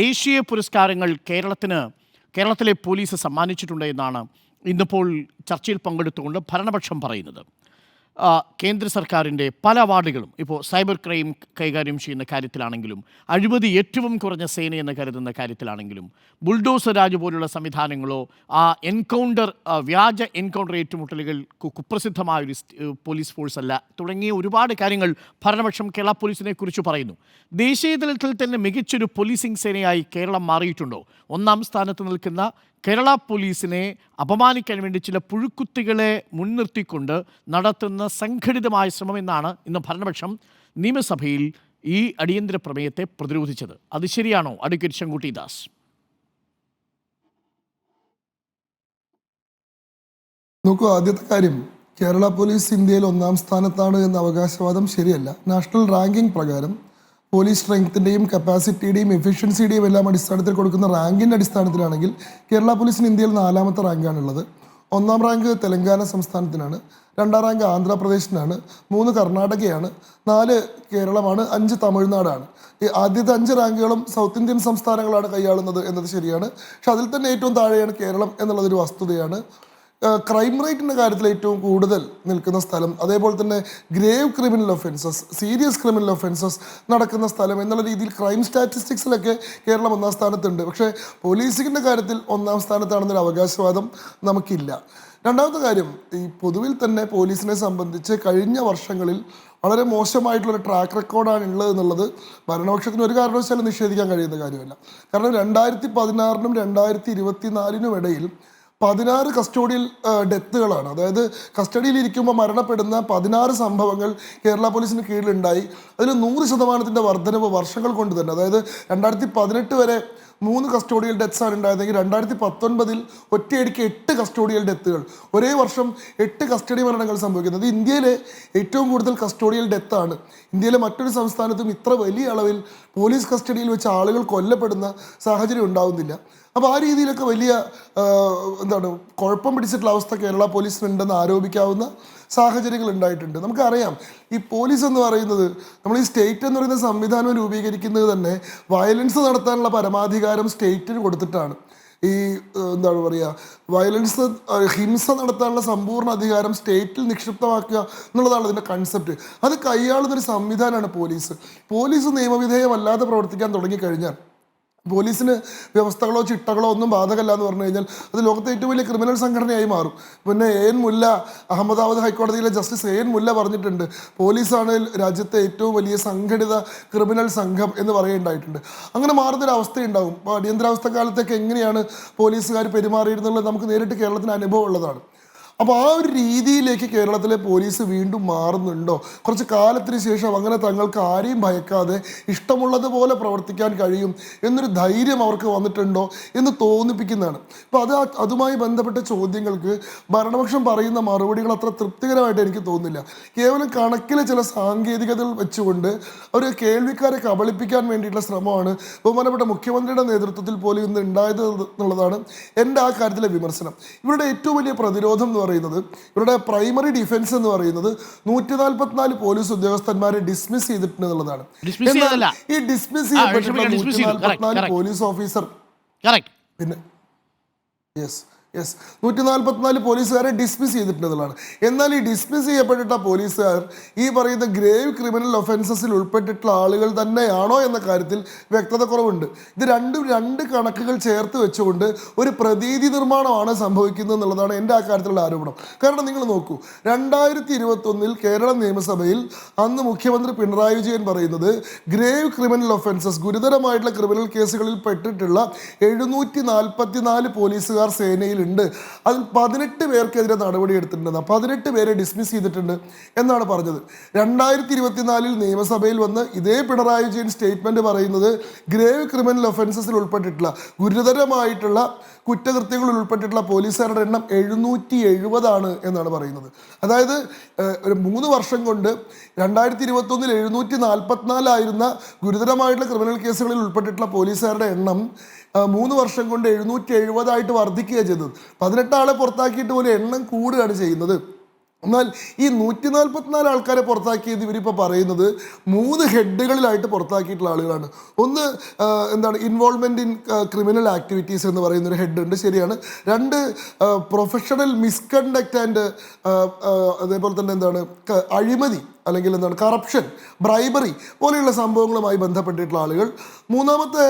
S1: ദേശീയ പുരസ്കാരങ്ങൾ കേരളത്തിലെ പോലീസ് സമ്മാനിച്ചിട്ടുണ്ട് എന്നാണ് ഇന്നിപ്പോൾ ചർച്ചയിൽ പങ്കെടുത്തുകൊണ്ട് ഭരണപക്ഷം പറയുന്നത്. കേന്ദ്ര സർക്കാരിൻ്റെ പല അവാർഡുകളും ഇപ്പോൾ സൈബർ ക്രൈം കൈകാര്യം ചെയ്യുന്ന കാര്യത്തിലാണെങ്കിലും, അഴിമതി ഏറ്റവും കുറഞ്ഞ സേനയെന്ന് കരുതുന്ന കാര്യത്തിലാണെങ്കിലും, ബുൾഡോസർ രാജ് പോലുള്ള സംവിധാനങ്ങളോ, വ്യാജ എൻകൗണ്ടർ ഏറ്റുമുട്ടലുകൾ കുപ്രസിദ്ധമായൊരു പോലീസ് ഫോഴ്സ് അല്ല, തുടങ്ങിയ ഒരുപാട് കാര്യങ്ങൾ ഭരണപക്ഷം കേരള പോലീസിനെ കുറിച്ച് പറയുന്നു. ദേശീയ തലത്തിൽ തന്നെ മികച്ചൊരു പോലീസിംഗ് സേനയായി കേരളം മാറിയിട്ടുണ്ടോ? 1ാം സ്ഥാനത്ത് നിൽക്കുന്ന കേരള പോലീസിനെ അപമാനിക്കാൻ വേണ്ടി ചില പുഴുക്കുത്തികളെ മുൻനിർത്തിക്കൊണ്ട് നടത്തുന്ന സംഘടിതമായ ശ്രമം എന്നാണ് ഇന്ന് ഭരണപക്ഷം നിയമസഭയിൽ ഈ അടിയന്തര പ്രമേയത്തെ പ്രതിരോധിച്ചത്. അത് ശരിയാണോ അഡ്വക്കേറ്റ് ശങ്കുട്ടി ദാസ്?
S4: നോക്കൂ, ആദ്യത്തെ കാര്യം, കേരള പോലീസ് ഇന്ത്യയിൽ 1ാം സ്ഥാനത്താണ് എന്ന അവകാശവാദം ശരിയല്ല. നാഷണൽ റാങ്കിംഗ് പ്രകാരം പോലീസ് സ്ട്രെങ്ത്തിൻ്റെയും കപ്പാസിറ്റിയുടെയും എഫിഷ്യൻസിയുടെയും എല്ലാം അടിസ്ഥാനത്തിൽ കൊടുക്കുന്ന റാങ്കിൻ്റെ അടിസ്ഥാനത്തിലാണെങ്കിൽ കേരള പോലീസിന് ഇന്ത്യയിൽ 4ാമത്തെ റാങ്കാണുള്ളത്. 1ാം റാങ്ക് തെലങ്കാന സംസ്ഥാനത്തിനാണ്, 2ാം റാങ്ക് ആന്ധ്രാപ്രദേശിനാണ്, 3 കർണാടകയാണ്, 4 കേരളമാണ്, 5 തമിഴ്നാടാണ്. ഈ ആദ്യത്തെ 5 റാങ്കുകളും സൗത്ത് ഇന്ത്യൻ സംസ്ഥാനങ്ങളാണ് കൈയാളുന്നത് എന്നത് ശരിയാണ്. പക്ഷെ അതിൽ തന്നെ ഏറ്റവും താഴെയാണ് കേരളം എന്നുള്ളതൊരു വസ്തുതയാണ്. ക്രൈം റേറ്റിൻ്റെ കാര്യത്തിൽ ഏറ്റവും കൂടുതൽ നിൽക്കുന്ന സ്ഥലം, അതേപോലെ തന്നെ grave criminal offences, serious criminal offences നടക്കുന്ന സ്ഥലം എന്നുള്ള രീതിയിൽ ക്രൈം സ്റ്റാറ്റിസ്റ്റിക്സിലൊക്കെ കേരളം ഒന്നാം സ്ഥാനത്തുണ്ട്. പക്ഷേ പോലീസിങ്ങിൻ്റെ കാര്യത്തിൽ ഒന്നാം സ്ഥാനത്താണെന്നൊരു അവകാശവാദം നമുക്കില്ല. രണ്ടാമത്തെ കാര്യം, ഈ പൊതുവിൽ തന്നെ പോലീസിനെ സംബന്ധിച്ച് കഴിഞ്ഞ വർഷങ്ങളിൽ വളരെ മോശമായിട്ടുള്ളൊരു ട്രാക്ക് റെക്കോർഡാണ് ഉള്ളത് എന്നുള്ളത് ഭരണപക്ഷത്തിന് ഒരു കാരണവശാലും നിഷേധിക്കാൻ കഴിയുന്ന കാര്യമല്ല. കാരണം 2016-നും 2024-നും ഇടയിൽ 16 കസ്റ്റോഡിയൽ ഡെത്തുകളാണ്. അതായത് കസ്റ്റഡിയിൽ ഇരിക്കുമ്പോൾ മരണപ്പെടുന്ന 16 സംഭവങ്ങൾ കേരള പോലീസിന് കീഴിലുണ്ടായി. അതിൽ 100% വർധനവ് വർഷങ്ങൾ കൊണ്ട് തന്നെ, അതായത് 2018 വരെ 3 കസ്റ്റോഡിയൽ ഡെത്ത്സ് ആണ് ഉണ്ടായതെങ്കിൽ 2019 ഒറ്റയടിക്ക് 8 കസ്റ്റോഡിയൽ ഡെത്തുകൾ, ഒരേ വർഷം 8 കസ്റ്റഡി മരണങ്ങൾ സംഭവിക്കുന്നത്. ഇന്ത്യയിലെ ഏറ്റവും കൂടുതൽ കസ്റ്റോഡിയൽ ഡെത്താണ്. ഇന്ത്യയിലെ മറ്റൊരു സംസ്ഥാനത്തും ഇത്ര വലിയ അളവിൽ പോലീസ് കസ്റ്റഡിയിൽ വെച്ച് ആളുകൾ കൊല്ലപ്പെടുന്ന സാഹചര്യം ഉണ്ടാവുന്നില്ല. അപ്പോൾ ആ രീതിയിലൊക്കെ വലിയ കുഴപ്പം പിടിച്ചിട്ടുള്ള അവസ്ഥ കേരള പോലീസിനുണ്ടെന്ന് ആരോപിക്കാവുന്ന സാഹചര്യങ്ങൾ ഉണ്ടായിട്ടുണ്ട്. നമുക്കറിയാം, ഈ പോലീസ് എന്ന് പറയുന്നത്, നമ്മൾ ഈ സ്റ്റേറ്റ് എന്ന് പറയുന്ന സംവിധാനം രൂപീകരിക്കുന്നത് തന്നെ വയലൻസ് നടത്താനുള്ള പരമാധികാരം സ്റ്റേറ്റിന് കൊടുത്തിട്ടാണ്. ഈ വയലൻസ്, ഹിംസ നടത്താനുള്ള സമ്പൂർണ്ണ അധികാരം സ്റ്റേറ്റിൽ നിക്ഷിപ്തമാക്കുക എന്നുള്ളതാണ് അതിൻ്റെ കൺസെപ്റ്റ്. അത് കൈയാളുന്നൊരു സംവിധാനമാണ് പോലീസ്. പോലീസ് നിയമവിധേയമല്ലാതെ പ്രവർത്തിക്കാൻ തുടങ്ങിക്കഴിഞ്ഞാൽ, പോലീസിന് വ്യവസ്ഥകളോ ചിട്ടകളോ ഒന്നും ബാധകമല്ല എന്ന് പറഞ്ഞു കഴിഞ്ഞാൽ അത് ലോകത്തെ ഏറ്റവും വലിയ ക്രിമിനൽ സംഘടനയായി മാറും. പിന്നെ എൻ മുല്ല, അഹമ്മദാബാദ് ഹൈക്കോടതിയിലെ ജസ്റ്റിസ് എൻ മുല്ല പറഞ്ഞിട്ടുണ്ട്, പോലീസാണ് രാജ്യത്തെ ഏറ്റവും വലിയ സംഘടിത ക്രിമിനൽ സംഘം എന്ന് പറയുണ്ടായിട്ടുണ്ട്. അങ്ങനെ മാറുന്നൊരു അവസ്ഥയുണ്ടാകും. അപ്പോൾ അടിയന്തരാവസ്ഥ കാലത്തൊക്കെ എങ്ങനെയാണ് പോലീസുകാർ പെരുമാറിയിരുന്നുള്ളത് നമുക്ക് നേരിട്ട് കേരളത്തിന് അനുഭവം ഉള്ളതാണ്. അപ്പോൾ ആ ഒരു രീതിയിലേക്ക് കേരളത്തിലെ പോലീസ് വീണ്ടും മാറുന്നുണ്ടോ? കുറച്ച് കാലത്തിന് ശേഷം അങ്ങനെ തങ്ങൾക്ക് ആരെയും ഭയക്കാതെ ഇഷ്ടമുള്ളതുപോലെ പ്രവർത്തിക്കാൻ കഴിയും എന്നൊരു ധൈര്യം അവർക്ക് വന്നിട്ടുണ്ടോ എന്ന് തോന്നിപ്പിക്കുന്നതാണ്. അപ്പോൾ അതുമായി ബന്ധപ്പെട്ട ചോദ്യങ്ങൾക്ക് ഭരണപക്ഷം പറയുന്ന മറുപടികൾ അത്ര തൃപ്തികരമായിട്ട് എനിക്ക് തോന്നുന്നില്ല. കേവലം കണക്കിലെ ചില സാങ്കേതികതകൾ വെച്ചുകൊണ്ട് അവർ കേൾവിക്കാരെ കബളിപ്പിക്കാൻ വേണ്ടിയിട്ടുള്ള ശ്രമമാണ് ബഹുമാനപ്പെട്ട മുഖ്യമന്ത്രിയുടെ നേതൃത്വത്തിൽ പോലും ഇന്ന് ഉണ്ടായത് എന്നുള്ളതാണ് എൻ്റെ ആ കാര്യത്തിലെ വിമർശനം. ഇവരുടെ ഏറ്റവും വലിയ പ്രതിരോധം എന്ന് പറയുന്നത്, ഇവരുടെ പ്രൈമറി ഡിഫൻസ് എന്ന് പറയുന്നത് 144 പോലീസ് ഉദ്യോഗസ്ഥന്മാരെ ഡിസ്മിസ് ചെയ്തിട്ടുണ്ട് എന്നുള്ളതാണ്. ഈ ഡിസ്മിസ് ചെയ്യപ്പെട്ടിട്ടുള്ള 144 പോലീസ് ഓഫീസർ, പിന്നെ 144 പോലീസുകാരെ ഡിസ്മിസ് ചെയ്തിട്ടുള്ളതാണ്. എന്നാൽ ഈ ഡിസ്മിസ് ചെയ്യപ്പെട്ടിട്ട പോലീസുകാർ ഈ പറയുന്ന ഗ്രേവ് ക്രിമിനൽ ഒഫൻസസിൽ ഉൾപ്പെട്ടിട്ടുള്ള ആളുകൾ തന്നെയാണോ എന്ന കാര്യത്തിൽ വ്യക്തത കുറവുണ്ട്. ഇത് രണ്ട് കണക്കുകൾ ചേർത്ത് വെച്ചുകൊണ്ട് ഒരു പ്രതീതി നിർമ്മാണമാണ് സംഭവിക്കുന്നത് എന്നുള്ളതാണ് എൻ്റെ ആ കാര്യത്തിലുള്ള ആരോപണം. കാരണം നിങ്ങൾ നോക്കൂ, 2021 കേരള നിയമസഭയിൽ അന്ന് മുഖ്യമന്ത്രി പിണറായി വിജയൻ പറയുന്നത് ഗ്രേവ് ക്രിമിനൽ ഒഫൻസസ്, ഗുരുതരമായിട്ടുള്ള ക്രിമിനൽ കേസുകളിൽ പെട്ടിട്ടുള്ള 744 പോലീസുകാർ സേനയിൽ ഉണ്ട്. അതിൽ 18 പേർക്കെതിരെ നടപടി എടുത്തിട്ടുണ്ട്, 18 പേരെ ഡിസ്മിസ് ചെയ്തിട്ടുണ്ട് എന്നാണ് പറഞ്ഞത്. 2024 നിയമസഭയിൽ വന്ന് ഇതേ പിണറായി വിജയൻ സ്റ്റേറ്റ്മെന്റ് പറയുന്നത് ഗ്രേവ് ക്രിമിനൽ ഒഫൻസസിൽ ഉൾപ്പെട്ടിട്ടുള്ള ഗുരുതരമായിട്ടുള്ള കുറ്റകൃത്യങ്ങളിൽ ഉൾപ്പെട്ടിട്ടുള്ള പോലീസുകാരുടെ എണ്ണം 770 എന്നാണ് പറയുന്നത്. അതായത് ഒരു 3 വർഷം കൊണ്ട് 2021 744 ആയിരുന്ന ഗുരുതരമായിട്ടുള്ള ക്രിമിനൽ കേസുകളിൽ ഉൾപ്പെട്ടിട്ടുള്ള പോലീസുകാരുടെ എണ്ണം 3 വർഷം കൊണ്ട് 770 വർദ്ധിക്കുകയാണ് ചെയ്തത്. 18 ആളെ പുറത്താക്കിയിട്ട് പോലും എണ്ണം കൂടുകയാണ് ചെയ്യുന്നത്. എന്നാൽ ഈ 144 ആൾക്കാരെ പുറത്താക്കിയത് ഇവരിപ്പോൾ പറയുന്നത് 3 ഹെഡുകളിലായിട്ട് പുറത്താക്കിയിട്ടുള്ള ആളുകളാണ്. ഒന്ന് ഇൻവോൾവ്മെൻറ്റ് ഇൻ ക്രിമിനൽ ആക്ടിവിറ്റീസ് എന്ന് പറയുന്നൊരു ഹെഡ് ഉണ്ട്, ശരിയാണ്. 2 പ്രൊഫഷണൽ മിസ്കണ്ടക്റ്റ് ആൻഡ് അതേപോലെ തന്നെ അഴിമതി അല്ലെങ്കിൽ കറപ്ഷൻ, ബ്രൈബറി പോലെയുള്ള സംഭവങ്ങളുമായി ബന്ധപ്പെട്ടിട്ടുള്ള ആളുകൾ. മൂന്നാമത്തെ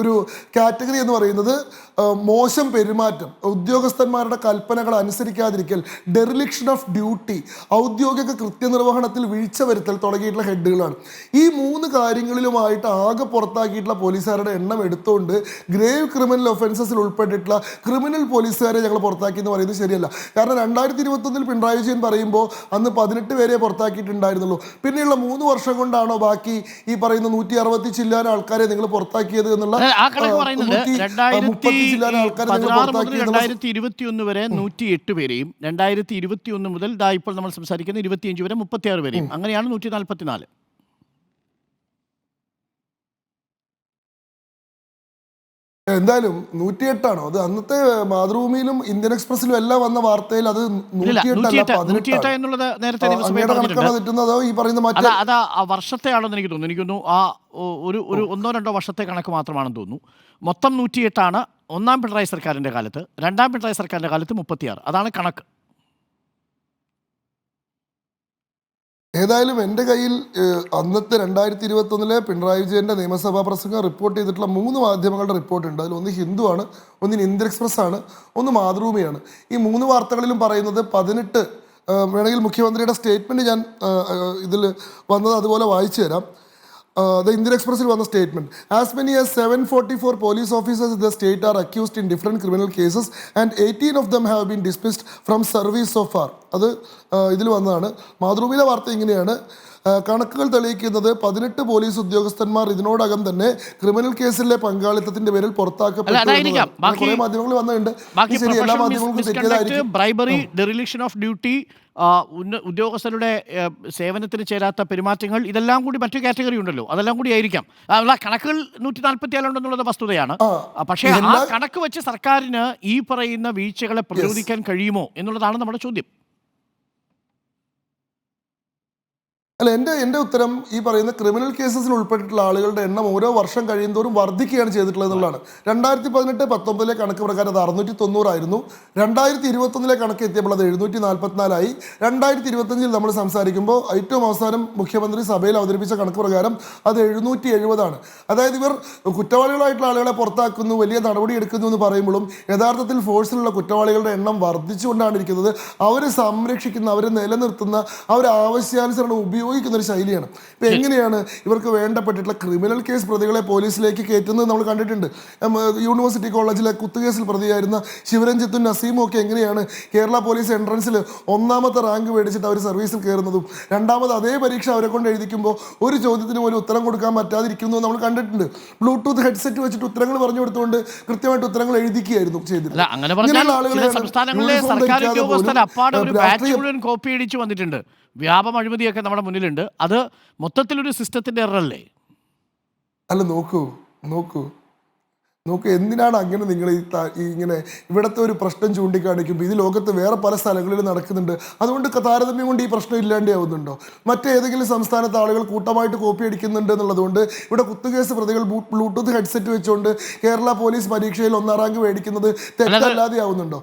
S4: ഒരു കാറ്റഗറി എന്ന് പറയുന്നത് മോശം പെരുമാറ്റം, ഉദ്യോഗസ്ഥന്മാരുടെ കൽപ്പനകൾ അനുസരിക്കാതിരിക്കൽ, ഡെറിലിക്ഷൻ ഓഫ് ഡ്യൂട്ടി, ഔദ്യോഗിക കൃത്യനിർവഹണത്തിൽ വീഴ്ച വരുത്തൽ തുടങ്ങിയിട്ടുള്ള ഹെഡുകളാണ്. ഈ 3 കാര്യങ്ങളിലുമായിട്ട് ആകെ പുറത്താക്കിയിട്ടുള്ള പോലീസുകാരുടെ എണ്ണം എടുത്തുകൊണ്ട് ഗ്രേവ് ക്രിമിനൽ ഒഫൻസസിൽ ഉൾപ്പെട്ടിട്ടുള്ള ക്രിമിനൽ പോലീസുകാരെ ഞങ്ങൾ പുറത്താക്കി എന്ന് പറയുന്നത് ശരിയല്ല. കാരണം 2021 പിണറായി വിജയൻ പറയുമ്പോൾ അന്ന് 18 പേരെ പുറത്താക്കിയിട്ടുണ്ടായിരുന്നുള്ളൂ. പിന്നെയുള്ള 3 വർഷം കൊണ്ടാണോ ബാക്കി ഈ പറയുന്ന 160 ചില്ലാന ആൾക്കാരെ നിങ്ങൾ പുറത്താക്കിയത് എന്നുള്ള 130 ചില്ലാന ആൾക്കാരെ നിങ്ങൾ പുറത്താക്കിയത്?
S1: 2021 വരെ 108 പേരെയും 2021 മുതൽ ഇപ്പോൾ നമ്മൾ സംസാരിക്കുന്ന 25 വരെ 36 പേരെയും, അങ്ങനെയാണ് 144.
S4: എന്തായാലും 108 അത് അന്നത്തെ മാതൃഭൂമിയിലും ഇന്ത്യൻ എക്സ്പ്രസിലും എല്ലാം വന്ന വാർത്തയിൽ അത്
S1: 108 എന്നുള്ളത് നേരത്തെ നിയമസഭയിൽ പറഞ്ഞിട്ടുണ്ട്.
S4: തെറ്റുന്നതോ ഈ പറയുന്ന
S1: അത് ആ വർഷത്തെയാണെന്ന് എനിക്ക് തോന്നുന്നു. എനിക്ക് തോന്നുന്നു ആ ഒരു 1-2 വർഷത്തെ കണക്ക് മാത്രമാണെന്ന് തോന്നുന്നു. മൊത്തം 108 ഒന്നാം പിണറായി സർക്കാരിൻ്റെ കാലത്ത്, രണ്ടാം പിണറായി സർക്കാരിൻ്റെ കാലത്ത് 36. അതാണ് കണക്ക്.
S4: ഏതായാലും എൻ്റെ കയ്യിൽ അന്നത്തെ 2021 പിണറായി വിജയൻ്റെ നിയമസഭാ പ്രസംഗം റിപ്പോർട്ട് ചെയ്തിട്ടുള്ള 3 മാധ്യമങ്ങളുടെ റിപ്പോർട്ടുണ്ട്. അതിൽ ഒന്ന് ഹിന്ദുവാണ്, ഒന്ന് ഇന്ത്യൻ എക്സ്പ്രസ് ആണ്, ഒന്ന് മാതൃഭൂമിയാണ്. ഈ 3 വാർത്തകളിലും പറയുന്നത് 18 വേണമെങ്കിൽ മുഖ്യമന്ത്രിയുടെ സ്റ്റേറ്റ്മെൻറ്റ് ഞാൻ ഇതിൽ വന്നത് അതുപോലെ വായിച്ചു തരാം. The Indian Express will statement. As many as 744 police officers in the state are accused in different criminal cases and 18 of them have been dismissed from service so far. അത് ഇതിൽ വന്നതാണ്. മാതൃഭൂമിയിലെ വാർത്ത ഇങ്ങനെയാണ്: കണക്കുകൾ തെളിയിക്കുന്നത് 18 പോലീസ് ഉദ്യോഗസ്ഥന്മാർ ഇതിനോടകം തന്നെ ക്രിമിനൽ കേസിലെ പങ്കാളിത്തത്തിന്റെ പേരിൽ പുറത്താക്കപ്പെട്ടു. കുറെ മാധ്യമങ്ങൾ വന്നിട്ടുണ്ട്. എല്ലാ മാധ്യമങ്ങൾക്കും
S1: ബ്രൈബറി, ഡെറിലിക്ഷൻ ഓഫ് ഡ്യൂട്ടി, ഉദ്യോഗസ്ഥരുടെ സേവനത്തിന് ചേരാത്ത പെരുമാറ്റങ്ങൾ, ഇതെല്ലാം കൂടി മറ്റു കാറ്റഗറി ഉണ്ടല്ലോ, അതെല്ലാം കൂടി ആയിരിക്കാം. കണക്കുകൾ 147 ഉണ്ടെന്നുള്ളത് വസ്തുതയാണ്. പക്ഷേ ആ കണക്ക് വെച്ച് സർക്കാരിന് ഈ പറയുന്ന വീഴ്ചകളെ പ്രതിരോധിക്കാൻ കഴിയുമോ എന്നുള്ളതാണ് നമ്മുടെ ചോദ്യം.
S4: അല്ല, എൻ്റെ ഉത്തരം ഈ പറയുന്ന ക്രിമിനൽ കേസസിൽ ഉൾപ്പെട്ടിട്ടുള്ള ആളുകളുടെ എണ്ണം ഓരോ വർഷം കഴിയുന്തോറും വർദ്ധിക്കുകയാണ് ചെയ്തിട്ടുള്ളത് എന്നുള്ളതാണ്. 2018-19 കണക്ക് പ്രകാരം അത് 690 ആയിരുന്നു. 2021 കണക്ക് എത്തിയപ്പോൾ അത് 744 2025 നമ്മൾ സംസാരിക്കുമ്പോൾ ഏറ്റവും അവസാനം മുഖ്യമന്ത്രി സഭയിൽ അവതരിപ്പിച്ച കണക്ക് പ്രകാരം അത് 770 ആണ്. അതായത് ഇവർ കുറ്റവാളികളായിട്ടുള്ള ആളുകളെ പുറത്താക്കുന്നു, വലിയ നടപടി എടുക്കുന്നു എന്ന് പറയുമ്പോഴും യഥാർത്ഥത്തിൽ ഫോഴ്സിലുള്ള കുറ്റവാളികളുടെ എണ്ണം വർദ്ധിച്ചുകൊണ്ടാണ് ഇരിക്കുന്നത്. അവരെ സംരക്ഷിക്കുന്ന, അവരെ നിലനിർത്തുന്ന, അവരെ ആവശ്യാനുസരണം ഉപയോഗിക്കുന്ന ഒരു ശൈലിയാണ്. ഇപ്പം എങ്ങനെയാണ് ഇവർക്ക് വേണ്ടപ്പെട്ടിട്ടുള്ള ക്രിമിനൽ കേസ് പ്രതികളെ പോലീസിലേക്ക് കയറ്റുന്നത് നമ്മൾ കണ്ടിട്ടുണ്ട്. യൂണിവേഴ്സിറ്റി കോളേജിലെ കുത്തുകേസിൽ പ്രതിയായിരുന്ന ശിവരഞ്ജിത്തും നസീമും ഒക്കെ എങ്ങനെയാണ് കേരള പോലീസ് എൻട്രൻസിൽ 1ാമത്തെ റാങ്ക് മേടിച്ചിട്ട് അവർ സർവീസിൽ കയറുന്നതും, 2ാമത് അതേ പരീക്ഷ അവരെ കൊണ്ട് എഴുതിക്കുമ്പോൾ ഒരു ചോദ്യത്തിന് പോലും ഉത്തരം കൊടുക്കാൻ പറ്റാതിരിക്കുന്നത് നമ്മൾ കണ്ടിട്ടുണ്ട്. ബ്ലൂടൂത്ത് ഹെഡ്സെറ്റ് വെച്ചിട്ട് ഉത്തരങ്ങൾ പറഞ്ഞു കൊടുത്തുകൊണ്ട് കൃത്യമായിട്ട് ഉത്തരങ്ങൾ എഴുതിക്കുകയായിരുന്നു ചെയ്തിരുന്നത്.
S1: വ്യാപം അഴിമതിയൊക്കെ നമ്മുടെ മുന്നിലുണ്ട്. അത് മൊത്തത്തിലൊരു സിസ്റ്റത്തിന്റെ എററല്ലേ?
S4: അല്ല, നോക്കൂ എന്തിനാണ് അങ്ങനെ നിങ്ങൾ ഇങ്ങനെ ഇവിടുത്തെ ഒരു പ്രശ്നം ചൂണ്ടിക്കാണിക്കുമ്പോൾ ഇത് ലോകത്ത് വേറെ പല സ്ഥലങ്ങളിലും നടക്കുന്നുണ്ട്, അതുകൊണ്ട് താരതമ്യം കൊണ്ട് ഈ പ്രശ്നം ഇല്ലാണ്ടാവുന്നുണ്ടോ? മറ്റേതെങ്കിലും സംസ്ഥാനത്ത് ആളുകൾ കൂട്ടമായിട്ട് കോപ്പി അടിക്കുന്നുണ്ട് എന്നുള്ളതുകൊണ്ട് ഇവിടെ കുത്തുകേസ് പ്രതികൾ ബ്ലൂടൂത്ത് ഹെഡ്സെറ്റ് വെച്ചുകൊണ്ട് കേരള പോലീസ് പരീക്ഷയിൽ 1ാം റാങ്ക് മേടിക്കുന്നത് തെറ്റല്ലാതെ ആവുന്നുണ്ടോ?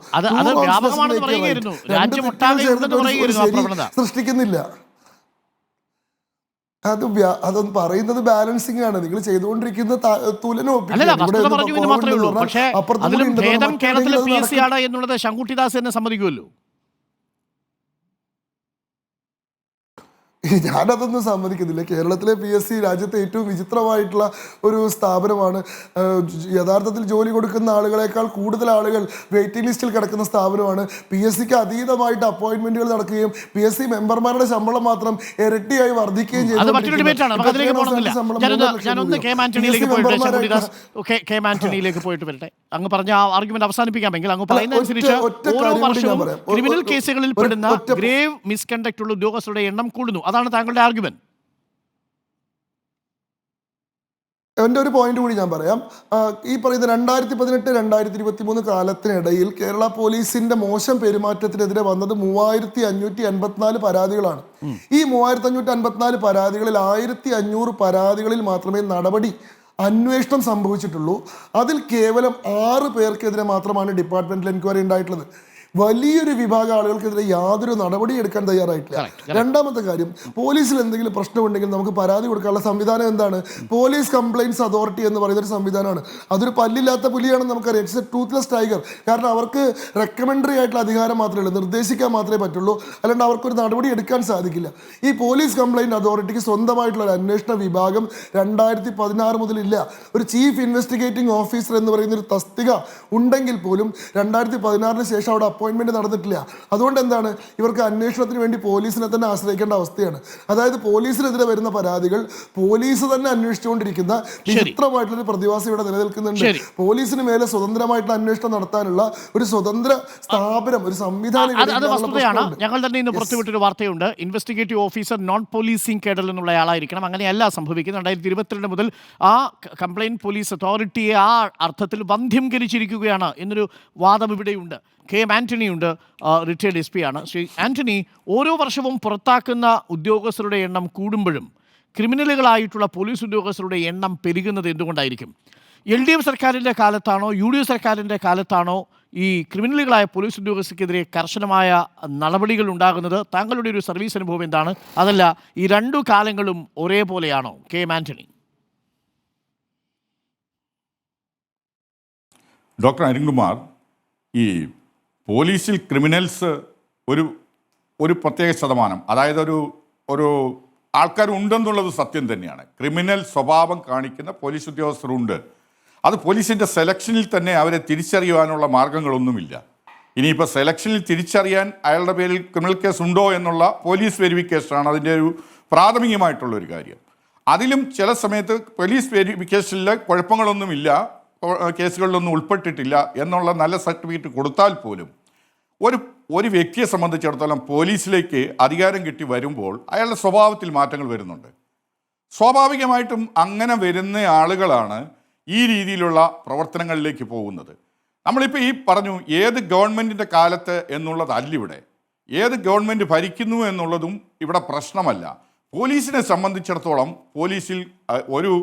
S4: സൃഷ്ടിക്കുന്നില്ല. അതൊന്നും പറയുന്നത് ബാലൻസിംഗ് ആണ്. നിങ്ങൾ ചെയ്തുകൊണ്ടിരിക്കുന്ന
S1: എന്നുള്ളത് ശങ്കുട്ടിദാസ് തന്നെ സമ്മതിക്കുമല്ലോ.
S4: ഞാനതൊന്നും സമ്മതിക്കുന്നില്ല. കേരളത്തിലെ PSC രാജ്യത്തെ ഏറ്റവും വിചിത്രമായിട്ടുള്ള ഒരു സ്ഥാപനമാണ്. യഥാർത്ഥത്തിൽ ജോലി കൊടുക്കുന്ന ആളുകളെക്കാൾ കൂടുതൽ ആളുകൾ വെയിറ്റിംഗ് ലിസ്റ്റിൽ കിടക്കുന്ന സ്ഥാപനമാണ്. PSCക്ക് അതീതമായിട്ട് അപ്പോയിന്റ്മെന്റുകൾ നടക്കുകയും PSC മെമ്പർമാരുടെ ശമ്പളം മാത്രം ഇരട്ടിയായി വർദ്ധിക്കുകയും
S1: ചെയ്തു. അങ്ങ് പറഞ്ഞ ആർഗ്യുമെന്റ് അവസാനിപ്പിക്കാമെങ്കിൽ അങ്ങ് പറയുന്നതനുസരിച്ച് ഓരോ വർഷവും ക്രിമിനൽ കേസുകളിൽ പെടുന്ന ഗ്രേവ് മിസ്കണ്ടക്ട് ഉള്ള ഉദ്യോഗസ്ഥരുടെ എണ്ണം കൂടുന്നു. അതാണ് താങ്കളുടെ ആർഗ്യുമെന്റ്.
S4: എൻ്റെ ഒരു പോയിന്റ് കൂടി ഞാൻ പറയാം. ഈ പറയുന്ന 2018-2023 കാലത്തിനിടയിൽ കേരള പോലീസിന്റെ മോശം പെരുമാറ്റത്തിനെതിരെ വന്നത് 3554 പരാതികളാണ്. ഈ 3554 പരാതികളിൽ 1500 പരാതികളിൽ മാത്രമേ അന്വേഷണം സംഭവിച്ചിട്ടുള്ളൂ. അതിൽ കേവലം 6 പേർക്കെതിരെ മാത്രമാണ് ഡിപ്പാർട്ട്മെന്റൽ എൻക്വയറി ഉണ്ടായിട്ടുള്ളത്. വലിയൊരു വിഭാഗം ആളുകൾക്കെതിരെ യാതൊരു നടപടി എടുക്കാൻ തയ്യാറായിട്ടില്ല. രണ്ടാമത്തെ കാര്യം, പോലീസിൽ എന്തെങ്കിലും പ്രശ്നമുണ്ടെങ്കിൽ നമുക്ക് പരാതി കൊടുക്കാനുള്ള സംവിധാനം എന്താണ്? പോലീസ് കംപ്ലയിൻറ്റ്സ് അതോറിറ്റി എന്ന് പറയുന്ന ഒരു സംവിധാനമാണ്. അതൊരു പല്ലില്ലാത്ത പുലിയാണെന്ന് നമുക്കറിയാം. It's a toothless tiger. കാരണം അവർക്ക് റെക്കമെൻഡറി ആയിട്ടുള്ള അധികാരം മാത്രമേ ഉള്ളൂ, നിർദ്ദേശിക്കാൻ മാത്രമേ പറ്റുള്ളൂ, അല്ലാണ്ട് അവർക്കൊരു നടപടി എടുക്കാൻ സാധിക്കില്ല. ഈ പോലീസ് കംപ്ലയിൻറ്റ് അതോറിറ്റിക്ക് സ്വന്തമായിട്ടുള്ള ഒരു അന്വേഷണ വിഭാഗം 2016 മുതലില്ല. ഒരു ചീഫ് ഇൻവെസ്റ്റിഗേറ്റിംഗ് ഓഫീസർ എന്ന് പറയുന്ന ഒരു തസ്തിക ഉണ്ടെങ്കിൽ പോലും 2016 ശേഷം അവിടെ അപ്പോയിൻമെൻറ്റ് നടന്നിട്ടില്ല. അതുകൊണ്ട് എന്താണ്, ഇവർക്ക് അന്വേഷണത്തിന് വേണ്ടി പോലീസിനെ തന്നെ ആശ്രയിക്കേണ്ട അവസ്ഥയാണ്. അതായത് പോലീസിനെതിരെ വരുന്ന പരാതികൾ പോലീസ് തന്നെ അന്വേഷിച്ചുകൊണ്ടിരിക്കുന്ന വിചിത്രമായിട്ടുള്ളൊരു പ്രതിഭാസം ഇവിടെ നിലനിൽക്കുന്നുണ്ട്. പോലീസിന് മേലെ സ്വതന്ത്രമായിട്ടുള്ള അന്വേഷണം നടത്താനുള്ള ഒരു സ്വതന്ത്ര സ്ഥാപനം, ഒരു സംവിധാനം
S1: ഞങ്ങൾ തന്നെ ഇന്ന് പുറത്തുവിട്ടൊരു വാർത്തയുണ്ട്. ഇൻവെസ്റ്റിഗേറ്റീവ് ഓഫീസർ നോൺ പോലീസിംഗ് കേഡറിൽ നിന്നുള്ള ആളായിരിക്കണം. അങ്ങനെയല്ല സംഭവിക്കുന്നത്. 2022 മുതൽ ആ കംപ്ലയിന്റ് പോലീസ് അതോറിറ്റിയെ ആ അർത്ഥത്തിൽ വന്ധ്യംകരിച്ചിരിക്കുകയാണ് എന്നൊരു വാദം ഇവിടെയുണ്ട്. KM ആന്റണി ഉണ്ട്, റിട്ടയർഡ് SP ആണ്. ശ്രീ ആന്റണി, ഓരോ വർഷവും പുറത്താക്കുന്ന ഉദ്യോഗസ്ഥരുടെ എണ്ണം കൂടുമ്പോഴും ക്രിമിനലുകളായിട്ടുള്ള പോലീസ് ഉദ്യോഗസ്ഥരുടെ എണ്ണം പെരുകുന്നത് എന്തുകൊണ്ടായിരിക്കും? LDF സർക്കാരിൻ്റെ കാലത്താണോ UDF സർക്കാരിൻ്റെ കാലത്താണോ ഈ ക്രിമിനലുകളായ പോലീസ് ഉദ്യോഗസ്ഥർക്കെതിരെ കർശനമായ നടപടികൾ ഉണ്ടാകുന്നത്? താങ്കളുടെ ഒരു സർവീസ് അനുഭവം എന്താണ്? അതല്ല, ഈ രണ്ടു കാലങ്ങളും ഒരേപോലെയാണോ? KM ആന്റണി.
S5: ഡോക്ടർ അരുൺകുമാർ, ഈ പോലീസിൽ ക്രിമിനൽസ് ഒരു പ്രത്യേക ശതമാനം, അതായത് ഒരു ആൾക്കാരുണ്ടെന്നുള്ളത് സത്യം തന്നെയാണ്. ക്രിമിനൽ സ്വഭാവം കാണിക്കുന്ന പോലീസ് ഉദ്യോഗസ്ഥരുണ്ട്. അത് പോലീസിൻ്റെ സെലക്ഷനിൽ തന്നെ അവരെ തിരിച്ചറിയുവാനുള്ള മാർഗങ്ങളൊന്നുമില്ല. ഇനിയിപ്പോൾ സെലക്ഷനിൽ തിരിച്ചറിയാൻ അയാളുടെ പേരിൽ ക്രിമിനൽ കേസ് ഉണ്ടോ എന്നുള്ള പോലീസ് വെരിഫിക്കേഷനാണ് അതിൻ്റെ ഒരു പ്രാഥമികമായിട്ടുള്ളൊരു കാര്യം. അതിലും ചില സമയത്ത് പോലീസ് വെരിഫിക്കേഷനിൽ കുഴപ്പങ്ങളൊന്നുമില്ല, കേസുകളിലൊന്നും ഉൾപ്പെട്ടിട്ടില്ല എന്നുള്ള നല്ല സർട്ടിഫിക്കറ്റ് കൊടുത്താൽ പോലും ഒരു വ്യക്തിയെ സംബന്ധിച്ചിടത്തോളം പോലീസിലേക്ക് അധികാരം കിട്ടി വരുമ്പോൾ അയാളുടെ സ്വഭാവത്തിൽ മാറ്റങ്ങൾ വരുന്നുണ്ട്. സ്വാഭാവികമായിട്ടും അങ്ങനെ വരുന്ന ആളുകളാണ് ഈ രീതിയിലുള്ള പ്രവർത്തനങ്ങളിലേക്ക് പോകുന്നത്. നമ്മളിപ്പോൾ ഈ പറഞ്ഞു ഏത് ഗവൺമെൻറ്റിൻ്റെ കാലത്ത് എന്നുള്ളതല്ല ഇവിടെ, ഏത് ഗവൺമെൻറ് ഭരിക്കുന്നു എന്നുള്ളതും ഇവിടെ പ്രശ്നമല്ല. പോലീസിനെ സംബന്ധിച്ചിടത്തോളം പോലീസിൽ ഒരു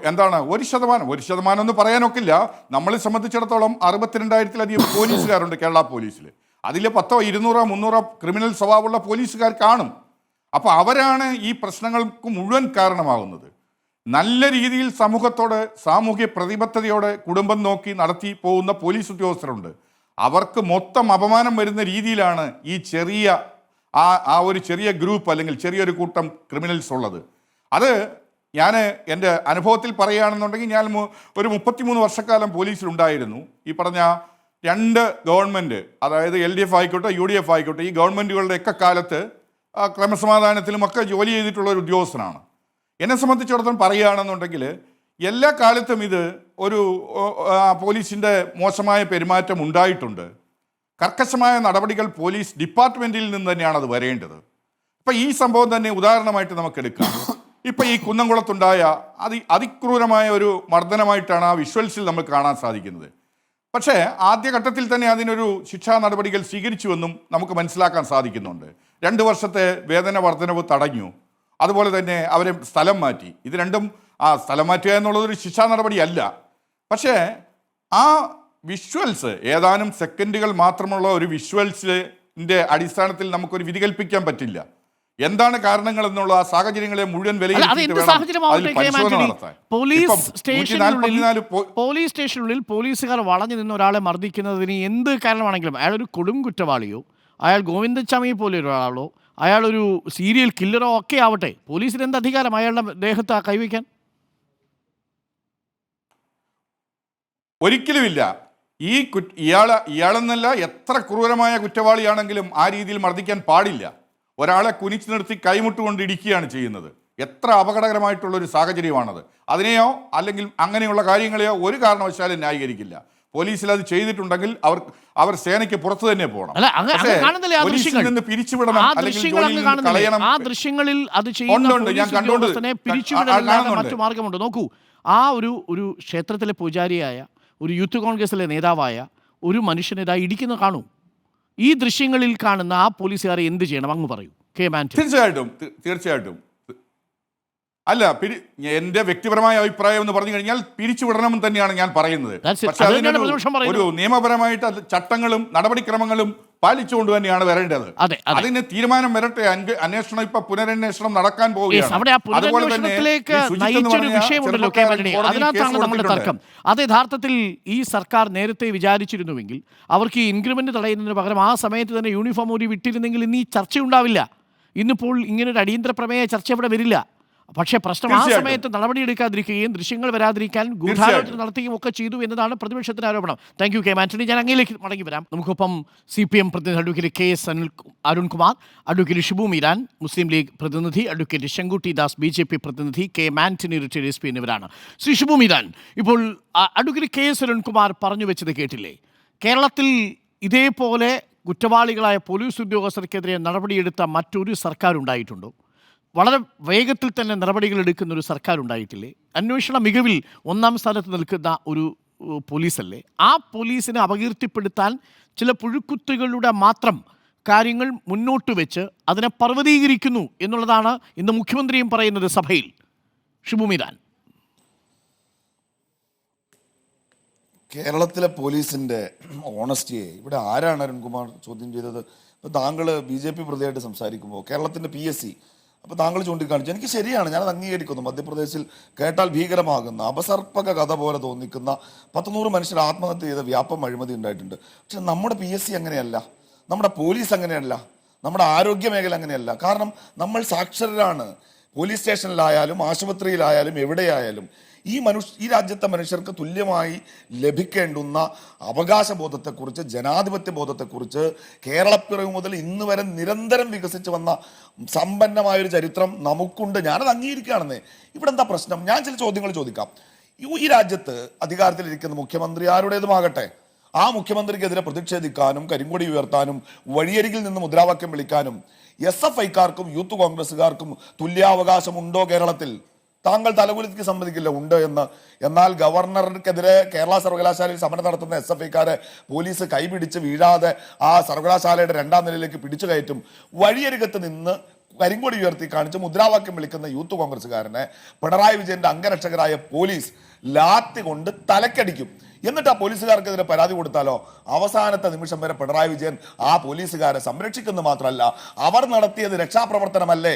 S5: എന്താണ് 1% എന്ന് പറയാനൊക്കില്ല. നമ്മളെ സംബന്ധിച്ചിടത്തോളം 62,000-ലധികം പോലീസുകാരുണ്ട് കേരള പോലീസിൽ. അതിൽ 100, 200, 300 ക്രിമിനൽ സ്വഭാവമുള്ള പോലീസുകാർ കാണും. അപ്പോൾ അവരാണ് ഈ പ്രശ്നങ്ങൾക്ക് മുഴുവൻ കാരണമാകുന്നത്. നല്ല രീതിയിൽ സമൂഹത്തോട് സാമൂഹ്യ പ്രതിബദ്ധതയോടെ കുടുംബം നോക്കി നടത്തി പോകുന്ന പോലീസ് ഉദ്യോഗസ്ഥരുണ്ട്. അവർക്ക് മൊത്തം അപമാനം വരുന്ന രീതിയിലാണ് ഈ ഒരു ചെറിയ ഗ്രൂപ്പ് അല്ലെങ്കിൽ ചെറിയൊരു കൂട്ടം ക്രിമിനൽസ് ഉള്ളത്. അത് ഞാൻ എൻ്റെ അനുഭവത്തിൽ പറയുകയാണെന്നുണ്ടെങ്കിൽ ഞാൻ ഒരു 33 വർഷക്കാലം പോലീസിലുണ്ടായിരുന്നു. ഈ പറഞ്ഞ 2 ഗവൺമെൻറ്, അതായത് LDF ആയിക്കോട്ടെ UDF ആയിക്കോട്ടെ, ഈ ഗവൺമെൻറ്റുകളുടെയൊക്കെ കാലത്ത് ക്രമസമാധാനത്തിലുമൊക്കെ ജോലി ചെയ്തിട്ടുള്ള ഒരു ഉദ്യോഗസ്ഥനാണ്. എന്നെ സംബന്ധിച്ചിടത്തോളം പറയുകയാണെന്നുണ്ടെങ്കിൽ എല്ലാ കാലത്തും ഇത് പോലീസിൻ്റെ മോശമായ പെരുമാറ്റം ഉണ്ടായിട്ടുണ്ട്. കർക്കശമായ നടപടികൾ പോലീസ് ഡിപ്പാർട്ട്മെൻറ്റിൽ നിന്ന് തന്നെയാണ് അത് വരേണ്ടത്. ഇപ്പം ഈ സംഭവം തന്നെ ഉദാഹരണമായിട്ട് നമുക്കെടുക്കാം. ഇപ്പം ഈ കുന്നംകുളത്തുണ്ടായ അതിക്രൂരമായ ഒരു മർദ്ദനമായിട്ടാണ് ആ വിഷ്വൽസിൽ നമ്മൾ കാണാൻ സാധിക്കുന്നത്. പക്ഷേ ആദ്യഘട്ടത്തിൽ തന്നെ അതിനൊരു ശിക്ഷാ നടപടികൾ സ്വീകരിച്ചുവെന്നും നമുക്ക് മനസ്സിലാക്കാൻ സാധിക്കുന്നുണ്ട്. 2 വർഷത്തെ വേതന വർധനവ് തടഞ്ഞു. അതുപോലെ തന്നെ അവരെ സ്ഥലം മാറ്റി. ഇത് രണ്ടും സ്ഥലം മാറ്റുക എന്നുള്ളതൊരു ശിക്ഷാ നടപടിയല്ല. പക്ഷേ ആ വിഷ്വൽസ്, ഏതാനും സെക്കൻഡുകൾ മാത്രമുള്ള ഒരു വിഷ്വൽസിൻ്റെ അടിസ്ഥാനത്തിൽ നമുക്കൊരു വിധി കൽപ്പിക്കാൻ പറ്റില്ല. എന്താണ് കാരണങ്ങൾ എന്നുള്ള ആ സാഹചര്യങ്ങളെ മുഴുവൻ
S1: പോലീസ് സ്റ്റേഷനുള്ളിൽ പോലീസുകാർ വളഞ്ഞു നിന്ന് ഒരാളെ മർദ്ദിക്കുന്നതിന് എന്ത് കാരണമാണെങ്കിലും അയാൾ ഒരു കൊടും കുറ്റവാളിയോ, അയാൾ ഗോവിന്ദച്ചാമിയെ പോലെ ഒരാളോ, അയാളൊരു സീരിയൽ കില്ലറോ ഒക്കെ ആവട്ടെ, പോലീസിന് എന്ത് അധികാരം അയാളുടെ ദേഹത്ത് കൈവയ്ക്കാൻ?
S5: ഒരിക്കലുമില്ല. ഇയാളെന്നല്ല, എത്ര ക്രൂരമായ കുറ്റവാളിയാണെങ്കിലും ആ രീതിയിൽ മർദ്ദിക്കാൻ പാടില്ല. ഒരാളെ കുനിച്ചു നിർത്തി കൈമുട്ടുകൊണ്ട് ഇടിക്കുകയാണ് ചെയ്യുന്നത്. എത്ര അപകടകരമായിട്ടുള്ളൊരു സാഹചര്യമാണത്. അതിനെയോ അല്ലെങ്കിൽ അങ്ങനെയുള്ള കാര്യങ്ങളെയോ ഒരു കാരണവശാലും ന്യായീകരിക്കില്ല. പോലീസിൽ അത് ചെയ്തിട്ടുണ്ടെങ്കിൽ അവർ സേനയ്ക്ക് പുറത്തു തന്നെ പോകണം. പോലീസിൽ നിന്ന് പിരിച്ചുവിടണം,
S1: മറ്റു മാർഗമുണ്ട്. നോക്കൂ, ആ ഒരു ക്ഷേത്രത്തിലെ പൂജാരിയായ, ഒരു യൂത്ത് കോൺഗ്രസിലെ നേതാവായ ഒരു മനുഷ്യനെ ഇടിക്കുന്ന കാണൂ. ഈ ദൃശ്യങ്ങളിൽ കാണുന്ന ആ പോലീസുകാരെ എന്ത് ചെയ്യണം അങ്ങ് പറയൂ.
S5: തീർച്ചയായിട്ടും അല്ല, എൻ്റെ വ്യക്തിപരമായ അഭിപ്രായം എന്ന് പറഞ്ഞു കഴിഞ്ഞാൽ പിരിച്ചുവിടണമെന്ന് തന്നെയാണ് ഞാൻ പറയുന്നത്. പക്ഷെ ഒരു നിയമപരമായിട്ട് ചട്ടങ്ങളും നടപടിക്രമങ്ങളും പാലിച്ചുകൊണ്ട് തന്നെയാണ് വരേണ്ടത്. അതിന് തീരുമാനം വരട്ടെ. അന്വേഷണം ഇപ്പൊ പുനരന്വേഷണം നടക്കാൻ പോവുകയാണ്. അതുപോലെ തന്നെ
S1: അത് യഥാർത്ഥത്തിൽ ഈ സർക്കാർ നേരത്തെ വിചാരിച്ചിരുന്നുവെങ്കിൽ അവർക്ക് ഈ ഇൻക്രിമെന്റ് തടയുന്നതിന് പകരം ആ സമയത്ത് തന്നെ യൂണിഫോം ഊരി വിട്ടിരുന്നെങ്കിൽ ഇന്ന് ഈ ചർച്ച ഉണ്ടാവില്ല. ഇന്നിപ്പോൾ ഇങ്ങനൊരു അടിയന്തര പ്രമേയ ചർച്ച ഇവിടെ വരില്ല. പക്ഷേ പ്രശ്നം ആ
S5: തീർച്ചയായിട്ടും.
S1: സമയത്ത് നടപടിയെടുക്കാതിരിക്കുകയും ദൃശ്യങ്ങൾ വരാതിരിക്കാൻ ഗൂഢാലോചന നടത്തുകയും ഒക്കെ ചെയ്തു എന്നതാണ് പ്രതിപക്ഷത്തിന്റെ ആരോപണം. Thank you K Antony. ഞാൻ അങ്ങയിലേക്ക് മടങ്ങി വരാം. നമുക്കൊപ്പം CPM പ്രതിനിധി advocate KS Arunkumar, advocate Shibu Meeran Muslim League പ്രതിനിധി, അഡ്വക്കേറ്റ് ശങ്കുട്ടി ദാസ് BJP പ്രതിനിധി, കെ ആന്റണി റിട്ടയർഡ് SP എന്നിവരാണ്. ശ്രീ ഷിബു മീരാൻ, ഇപ്പോൾ അഡ്വക്കേറ്റ് KS അരുൺകുമാർ പറഞ്ഞു വെച്ചത് കേട്ടില്ലേ? കേരളത്തിൽ ഇതേപോലെ കുറ്റവാളികളായ പോലീസ് ഉദ്യോഗസ്ഥർക്കെതിരെ നടപടിയെടുത്ത മറ്റൊരു സർക്കാർ ഉണ്ടായിട്ടുണ്ടോ? വളരെ വേഗത്തിൽ തന്നെ നടപടികൾ എടുക്കുന്ന ഒരു സർക്കാർ ഉണ്ടായിട്ടില്ലേ? അന്വേഷണ മികവിൽ ഒന്നാം സ്ഥാനത്ത് നിൽക്കുന്ന ഒരു പോലീസല്ലേ? ആ പോലീസിനെ അപകീർത്തിപ്പെടുത്താൻ ചില പുഴുക്കുത്തുകളുടെ മാത്രം കാര്യങ്ങൾ മുന്നോട്ട് വെച്ച് അതിനെ പർവ്വതീകരിക്കുന്നു എന്നുള്ളതാണ് ഇന്ന് മുഖ്യമന്ത്രിയും പറയുന്നത് സഭയിൽ. ഷിബു മീരാൻ.
S2: കേരളത്തിലെ പോലീസിന്റെ ഓണസ്റ്റിയെ ഇവിടെ ആരാണ് അരുൺകുമാർ ചോദ്യം ചെയ്തത്? ഇപ്പൊ താങ്കൾ BJP പ്രതിയായിട്ട് സംസാരിക്കുമ്പോൾ കേരളത്തിന്റെ PSC അപ്പോൾ താങ്കൾ ചൂണ്ടിക്കാണിച്ചു, എനിക്ക് ശരിയാണ്, ഞാനത് അംഗീകരിക്കുന്നു. മധ്യപ്രദേശിൽ കേട്ടാൽ ഭീകരമാകുന്ന അപസർപ്പക കഥ പോലെ തോന്നിക്കുന്ന 100 മനുഷ്യർ ആത്മഹത്യ ചെയ്ത വ്യാപം അഴിമതി ഉണ്ടായിട്ടുണ്ട്. പക്ഷെ നമ്മുടെ PSC അങ്ങനെയല്ല, നമ്മുടെ പോലീസ് അങ്ങനെയല്ല, നമ്മുടെ ആരോഗ്യ മേഖല അങ്ങനെയല്ല. കാരണം നമ്മൾ സാക്ഷരരാണ്. പോലീസ് സ്റ്റേഷനിലായാലും ആശുപത്രിയിലായാലും എവിടെയായാലും ഈ രാജ്യത്തെ മനുഷ്യർക്ക് തുല്യമായി ലഭിക്കേണ്ടുന്ന അവകാശബോധത്തെക്കുറിച്ച്, ജനാധിപത്യ ബോധത്തെക്കുറിച്ച് കേരളപ്പിറവി മുതൽ ഇന്ന് വരെ നിരന്തരം വികസിച്ച് വന്ന സമ്പന്നമായൊരു ചരിത്രം നമുക്കുണ്ട്. ഞാനത് അംഗീകരിക്കുകയാണെന്നേ. ഇവിടെ എന്താ പ്രശ്നം? ഞാൻ ചില ചോദ്യങ്ങൾ ചോദിക്കാം. ഈ രാജ്യത്ത് അധികാരത്തിലിരിക്കുന്ന മുഖ്യമന്ത്രി ആരുടേതുമാകട്ടെ, ആ മുഖ്യമന്ത്രിക്കെതിരെ പ്രതിഷേധിക്കാനും കരിങ്കൊടി ഉയർത്താനും വഴിയരികിൽ നിന്ന് മുദ്രാവാക്യം വിളിക്കാനും SFIക്കാർക്കും യൂത്ത് കോൺഗ്രസ്സുകാർക്കും തുല്യാവകാശമുണ്ടോ കേരളത്തിൽ? താങ്കൾ തലകുലുക്കി സമ്മതിക്കില്ല ഉണ്ട് എന്ന്. എന്നാൽ ഗവർണർക്കെതിരെ കേരള സർവകലാശാലയിൽ സമരം നടത്തുന്ന SFIക്കാരെ പോലീസ് കൈപിടിച്ച് വീഴാതെ ആ സർവകലാശാലയുടെ 2ാം നിലയിലേക്ക് പിടിച്ചു കയറ്റും. വഴിയരികത്ത് നിന്ന് കരിങ്കൊടി ഉയർത്തി കാണിച്ച് മുദ്രാവാക്യം വിളിക്കുന്ന യൂത്ത് കോൺഗ്രസ്സുകാരനെ പിണറായി വിജയന്റെ അംഗരക്ഷകരായ പോലീസ് ലാത്തി കൊണ്ട് തലക്കടിക്കും. എന്നിട്ട് ആ പോലീസുകാർക്കെതിരെ പരാതി കൊടുത്താലോ അവസാനത്തെ നിമിഷം വരെ പിണറായി വിജയൻ ആ പോലീസുകാരെ സംരക്ഷിക്കുന്നത് മാത്രമല്ല, അവർ നടത്തിയത് രക്ഷാപ്രവർത്തനമല്ലേ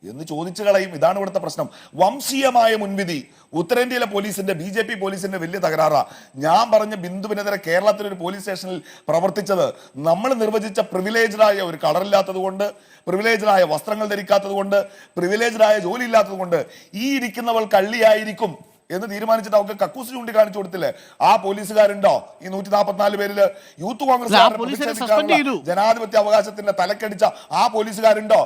S2: എന്ന് ചോദിച്ചു കളയും. ഇതാണ് ഇവിടുത്തെ പ്രശ്നം. വംശീയമായ മുൻവിധി ഉത്തരേന്ത്യയിലെ പോലീസിന്റെ, BJP പോലീസിന്റെ വലിയ തകരാറാ. ഞാൻ പറഞ്ഞ ബിന്ദുവിനെതിരെ കേരളത്തിലൊരു പോലീസ് സ്റ്റേഷനിൽ പ്രവർത്തിച്ചത് നമ്മൾ നിർവചിച്ച പ്രിവിലേജ്ഡായ ഒരു കളറില്ലാത്തത് കൊണ്ട്, പ്രിവിലേജ്ഡായ വസ്ത്രങ്ങൾ ധരിക്കാത്തത് കൊണ്ട്, പ്രിവിലേജ്ഡായ ജോലി ഇല്ലാത്തത് കൊണ്ട് ഈ ഇരിക്കുന്നവൾ കള്ളിയായിരിക്കും എന്ന് തീരുമാനിച്ചിട്ട് അവർക്ക് കക്കൂസ് ചൂണ്ടിക്കാണിച്ചു കൊടുത്തില്ലേ? ആ പോലീസുകാരുണ്ടോ ഈ 144 പേരില്? യൂത്ത് കോൺഗ്രസ് ജനാധിപത്യ അവകാശത്തിന്റെ തലക്കടിച്ച ആ പോലീസുകാരുണ്ടോ?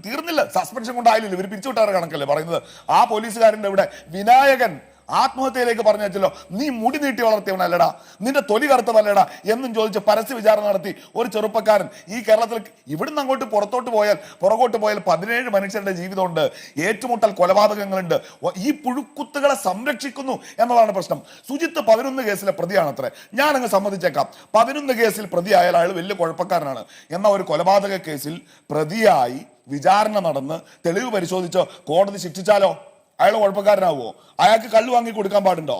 S2: തീർന്നില്ല. സസ്പെൻഷൻ കൊണ്ടായില്ലല്ലോ, ഇവർ പിരിച്ചുവിട്ടാറ് കണക്കല്ലേ പറയുന്നത്. ആ പോലീസുകാരൻ്റെ ഇവിടെ വിനായകൻ ആത്മഹത്യയിലേക്ക് പറഞ്ഞു വെച്ചല്ലോ, നീ മുടി നീട്ടി വളർത്തിയവനല്ലടാ, നിന്റെ തൊലി കറുത്തതല്ലടാ എന്നും ചോദിച്ച് പരസ്യ വിചാരണ നടത്തി ഒരു ചെറുപ്പക്കാരൻ. ഈ കേരളത്തിൽ ഇവിടുന്ന് അങ്ങോട്ട് പുറകോട്ട് പോയാൽ 17 മനുഷ്യരുടെ ജീവിതമുണ്ട്, ഏറ്റുമുട്ടൽ കൊലപാതകങ്ങളുണ്ട്. ഈ പുഴുക്കുത്തുകളെ സംരക്ഷിക്കുന്നു എന്നതാണ് പ്രശ്നം. സുജിത്ത് 11 കേസിലെ പ്രതിയാണത്രേ. ഞാനങ്ങ് സമ്മതിച്ചേക്കാം, 11 കേസിൽ പ്രതിയായാൽ അയാൾ വലിയ കുഴപ്പക്കാരനാണ്. എന്നാൽ ഒരു കൊലപാതക കേസിൽ പ്രതിയായി വിചാരണ നടന്ന് തെളിവ് പരിശോധിച്ച് കോടതി ശിക്ഷിച്ചാലോ അയാൾ കുഴപ്പക്കാരനാവുമോ? അയാൾക്ക് കള്ളു വാങ്ങി കൊടുക്കാൻ പാടുണ്ടോ?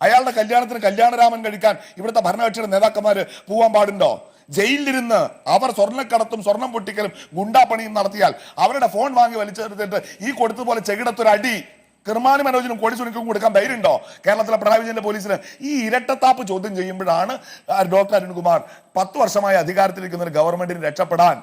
S2: അയാളുടെ കല്യാണത്തിന് കല്യാണരാമൻ കഴിക്കാൻ ഇവിടുത്തെ ഭരണകക്ഷിയുടെ നേതാക്കന്മാര് പോവാൻ പാടുണ്ടോ? ജയിലിലിരുന്ന് അവർ സ്വർണ്ണക്കടത്തും സ്വർണം പൊട്ടിക്കലും ഗുണ്ടാപ്പണിയും നടത്തിയാൽ അവരുടെ ഫോൺ വാങ്ങി വലിച്ചെടുത്തിട്ട് ഈ കൊടുത്തതുപോലെ ചെകിടത്തൊരു അടി കിർമാനി മനോജിനും കോടിസുനിക്കും കൊടുക്കാൻ ധൈര്യമുണ്ടോ കേരളത്തിലെ പിണറായി വിജയന്റെ പോലീസിന്? ഈ ഇരട്ടത്താപ്പ് ചോദ്യം ചെയ്യുമ്പോഴാണ് ഡോക്ടർ അരുൺകുമാർ 10 വർഷമായി അധികാരത്തിലിരിക്കുന്ന ഒരു ഗവൺമെന്റിന് രക്ഷപ്പെടാൻ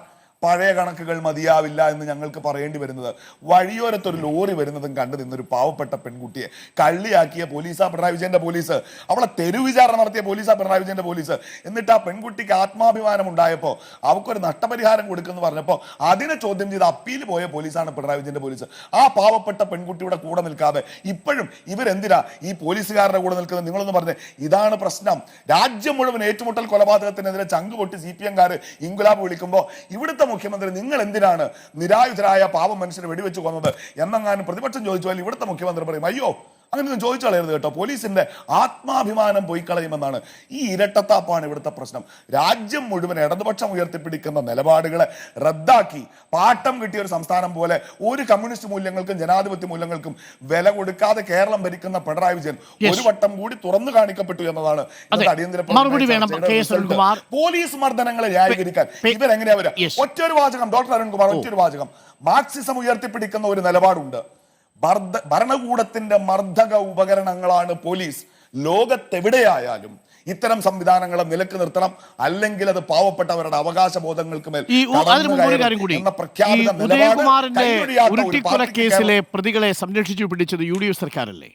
S2: പഴയ കണക്കുകൾ മതിയാവില്ല എന്ന് ഞങ്ങൾക്ക് പറയേണ്ടി വരുന്നത്. വഴിയോരത്തൊരു ലോറി വരുന്നതും കണ്ടു നിന്നൊരു പാവപ്പെട്ട പെൺകുട്ടിയെ കള്ളിയാക്കിയ പോലീസാ പിണറായി വിജയന്റെ പോലീസ്, അവളെ തെരുവിചാരണ നടത്തിയ പോലീസാ പിണറായി വിജയന്റെ പോലീസ്. എന്നിട്ട് ആ പെൺകുട്ടിക്ക് ആത്മാഭിമാനം ഉണ്ടായപ്പോൾ അവൾക്കൊരു നഷ്ടപരിഹാരം കൊടുക്കുമെന്ന് പറഞ്ഞപ്പോൾ അതിനെ ചോദ്യം ചെയ്ത് അപ്പീൽ പോയ പോലീസാണ് പിണറായി വിജയന്റെ പോലീസ്. ആ പാവപ്പെട്ട പെൺകുട്ടിയുടെ കൂടെ നിൽക്കാതെ ഇപ്പോഴും ഇവരെന്തിനാ ഈ പോലീസുകാരുടെ കൂടെ നിൽക്കുന്നത്? നിങ്ങളൊന്ന് പറഞ്ഞേ. ഇതാണ് പ്രശ്നം. രാജ്യം മുഴുവൻ ഏറ്റുമുട്ടൽ കൊലപാതകത്തിനെതിരെ ചങ്ക് പൊട്ടി CPM-കാര് ഇൻകുലാബ് വിളിക്കുമ്പോൾ ഇവിടുത്തെ മുഖ്യമന്ത്രി നിങ്ങൾ എന്തിനാണ് നിരായുധരായ പാവം മനുഷ്യരെ വെടിവെച്ച് കൊന്നത് എന്നെങ്ങാനും പ്രതിപക്ഷം ചോദിച്ചാൽ ഇവിടുത്തെ മുഖ്യമന്ത്രി പറയും, അയ്യോ അങ്ങനെയൊന്നും ചോദിച്ചു കളയരുത് കേട്ടോ, പോലീസിന്റെ ആത്മാഭിമാനം പോയി കളയുമെന്നാണ്. ഈ ഇരട്ടത്താപ്പാണ് ഇവിടുത്തെ പ്രശ്നം. രാജ്യം മുഴുവൻ ഇടതുപക്ഷം ഉയർത്തിപ്പിടിക്കുന്ന നിലപാടുകളെ റദ്ദാക്കി പാട്ടം കിട്ടിയ ഒരു സംസ്ഥാനം പോലെ ഒരു കമ്മ്യൂണിസ്റ്റ് മൂല്യങ്ങൾക്കും ജനാധിപത്യ മൂല്യങ്ങൾക്കും വില കൊടുക്കാതെ കേരളം ഭരിക്കുന്ന പിണറായി വിജയൻ ഒരു വട്ടം കൂടി തുറന്നു കാണിക്കപ്പെട്ടു എന്നതാണ് അടിയന്തര പോലീസ് മർദ്ദനങ്ങളെ ന്യായീകരിക്കാൻ ഇവരെങ്ങനെയാ വരിക? ഒറ്റൊരു വാചകം ഡോക്ടർ അരുൺകുമാർ, ഒറ്റൊരു വാചകം. മാർക്സിസം ഉയർത്തിപ്പിടിക്കുന്ന ഒരു നിലപാടുണ്ട്. ഭരണകൂടത്തിന്റെ മർദ്ദക ഉപകരണങ്ങളാണ് പോലീസ്. ലോകത്തെവിടെയായാലും ഇത്തരം സംവിധാനങ്ങളെ നിലക്ക് നിർത്തണം, അല്ലെങ്കിൽ അത് പാവപ്പെട്ടവരുടെ അവകാശ ബോധങ്ങൾക്ക് മേൽ
S1: അതിന് മുമ്പ് ഒരു കാര്യം കൂടി, ഈ ഉദയകുമാറിന്റെ ഉരുട്ടിക്കൊല കേസിലെ പ്രതികളെ സംരക്ഷിച്ചു പിടിച്ചത് UDF സർക്കാരല്ലേ?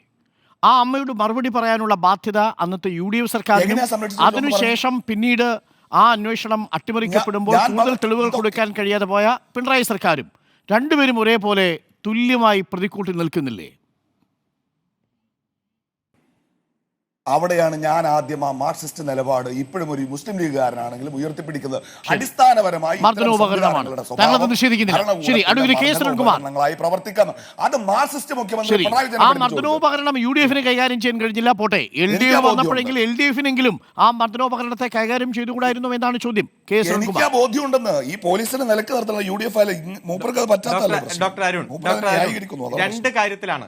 S1: ആ അമ്മയോട് മറുപടി പറയാനുള്ള ബാധ്യത അന്നത്തെ UDF സർക്കാരിനും അതിനുശേഷം പിന്നീട് ആ അന്വേഷണം അട്ടിമറിക്കപ്പെടുമ്പോൾ കൂടുതൽ തെളിവുകൾ കൊടുക്കാൻ കഴിയാതെ പോയ പിണറായി സർക്കാരും രണ്ടുപേരും ഒരേപോലെ തുല്യമായി പ്രതിക്കൂട്ടിൽ നിൽക്കുന്നില്ലേ?
S2: അവിടെയാണ് ഞാൻ ആദ്യം ആ മാർക്സിസ്റ്റ് നിലപാട് ഇപ്പോഴും ഒരു മുസ്ലിം ലീഗുകാരനാണെങ്കിലും ഉയർത്തിപ്പിടിക്കുന്നത്. അടിസ്ഥാനപരമായി പ്രവർത്തിക്കുന്നു. അത് മാർക്സിസ്റ്റ് മുഖ്യമന്ത്രി
S1: ആ മർദ്ദനോപകരണം UDF കൈകാര്യം ചെയ്യാൻ കഴിഞ്ഞില്ല. പോട്ടെ, LDF വന്നപ്പോഴെങ്കിൽ LDF-നെങ്കിലും ആ മർദ്ദനോപകരണത്തെ കൈകാര്യം ചെയ്തുകൂടായിരുന്നു എന്നാണ് ചോദ്യം.
S2: എനിക്ക് ബോധ്യമുണ്ടെന്ന് ഈ പോലീസിനെ നിലക്ക് നിർത്തുന്ന UDF മൂപ്പർക്ക് പറ്റാത്തല്ലോ.
S3: ഡോക്ടർ അരുൺ, രണ്ട് കാര്യത്തിലാണ്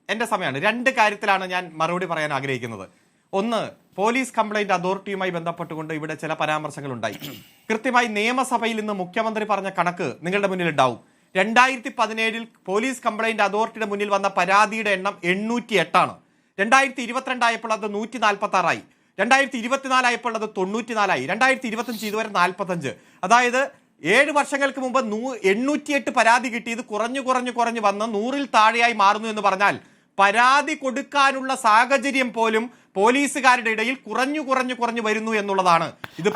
S3: എന്റെ സമയമാണ്. രണ്ട് കാര്യത്തിലാണ് ഞാൻ മറുപടി പറയാൻ ആഗ്രഹിക്കുന്നത്. ഒന്ന്, പോലീസ് കംപ്ലൈന്റ് അതോറിറ്റിയുമായി ബന്ധപ്പെട്ടുകൊണ്ട് ഇവിടെ ചില പരാമർശങ്ങൾ ഉണ്ടായി. കൃത്യമായി നിയമസഭയിൽ ഇന്ന് മുഖ്യമന്ത്രി പറഞ്ഞ കണക്ക് നിങ്ങളുടെ മുന്നിൽ ഉണ്ടാവും. 2017 പോലീസ് കംപ്ലൈന്റ് അതോറിറ്റിയുടെ മുന്നിൽ വന്ന പരാതിയുടെ എണ്ണം 808 ആണ്. 2022 ആയപ്പോൾ അത് 146 ആയി. 2024 ആയപ്പോൾ അത് 94 ആയി. 2025 ഇതുവരെ 45. അതായത് 7 വർഷങ്ങൾക്ക് മുമ്പ് 808 പരാതി കിട്ടിയത് കുറഞ്ഞു വന്ന് 100-ൽ താഴെയായി മാറുന്നു എന്ന് പറഞ്ഞാൽ പരാതി കൊടുക്കാനുള്ള സാഹചര്യം പോലും പോലീസുകാരുടെ ഇടയിൽ കുറഞ്ഞു വരുന്നു എന്നുള്ളതാണ്. ഇത്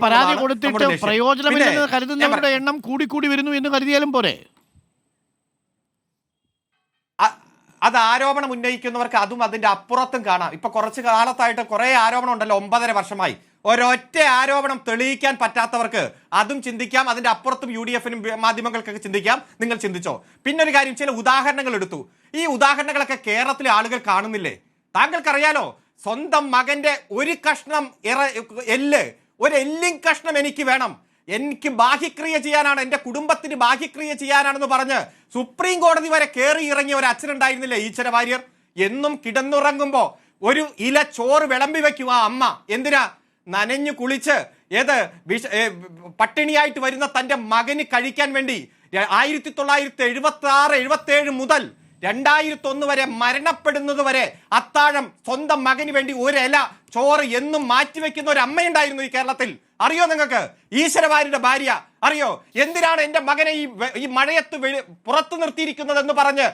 S1: പരാതി കൊടുത്തിട്ട് പ്രയോജനമില്ലെന്ന് കരുതുന്നവരുടെ എണ്ണം കൂടി വരുന്നു എന്ന് കരുതിയാലും പോരെ?
S3: അത് ആരോപണം ഉന്നയിക്കുന്നവർക്ക് അതും അതിന്റെ അപ്പുറത്തും കാണാം. ഇപ്പൊ കുറച്ച് കാലത്തായിട്ട് കുറെ ആരോപണം ഉണ്ടല്ലോ, 9.5 വർഷമായി. ഒരൊറ്റ ആരോപണം തെളിയിക്കാൻ പറ്റാത്തവർക്ക് അതും ചിന്തിക്കാം, അതിന്റെ അപ്പുറത്തും UDF-നും മാധ്യമങ്ങൾക്കൊക്കെ ചിന്തിക്കാം. നിങ്ങൾ ചിന്തിച്ചോ? പിന്നെ ഒരു കാര്യം, ചില ഉദാഹരണങ്ങൾ എടുത്തു. ഈ ഉദാഹരണങ്ങളൊക്കെ കേരളത്തിലെ ആളുകൾ കാണുന്നില്ലേ? താങ്കൾക്കറിയാലോ, സ്വന്തം മകന്റെ ഒരു കഷ്ണം ഒരു എല്ലിങ് കഷ്ണം എനിക്ക് വേണം, എനിക്ക് ബാഹ്യക്രിയ ചെയ്യാനാണ്, എന്റെ കുടുംബത്തിന് ബാഹ്യക്രിയ ചെയ്യാനാണെന്ന് പറഞ്ഞ് സുപ്രീം കോടതി വരെ കയറി ഇറങ്ങിയ ഒരു അച്ഛനുണ്ടായിരുന്നില്ലേ, ഈശ്വര വാര്യർ? എന്നും കിടന്നുറങ്ങുമ്പോ ഒരു ഇല ചോറ് വിളമ്പി വെക്കും ആ അമ്മ. എന്തിനാ? നനഞ്ഞു കുളിച്ച് പട്ടിണിയായിട്ട് വരുന്ന തന്റെ മകന് കഴിക്കാൻ വേണ്ടി 1976-77 മുതൽ 2001 വരെ മരണപ്പെടുന്നത് വരെ അത്താഴം സ്വന്തം മകന് വേണ്ടി ഒരു ഇല ചോറ് എന്നും മാറ്റിവെക്കുന്ന ഒരു അമ്മയുണ്ടായിരുന്നു ഈ കേരളത്തിൽ. അറിയോ നിങ്ങൾക്ക്? ഈശ്വരവാര്യരുടെ ഭാര്യ. അറിയോ എന്തിനാണ് എന്റെ മകനെ ഈ മഴയത്ത് പുറത്തു നിർത്തിയിരിക്കുന്നത് എന്ന് പറഞ്ഞ്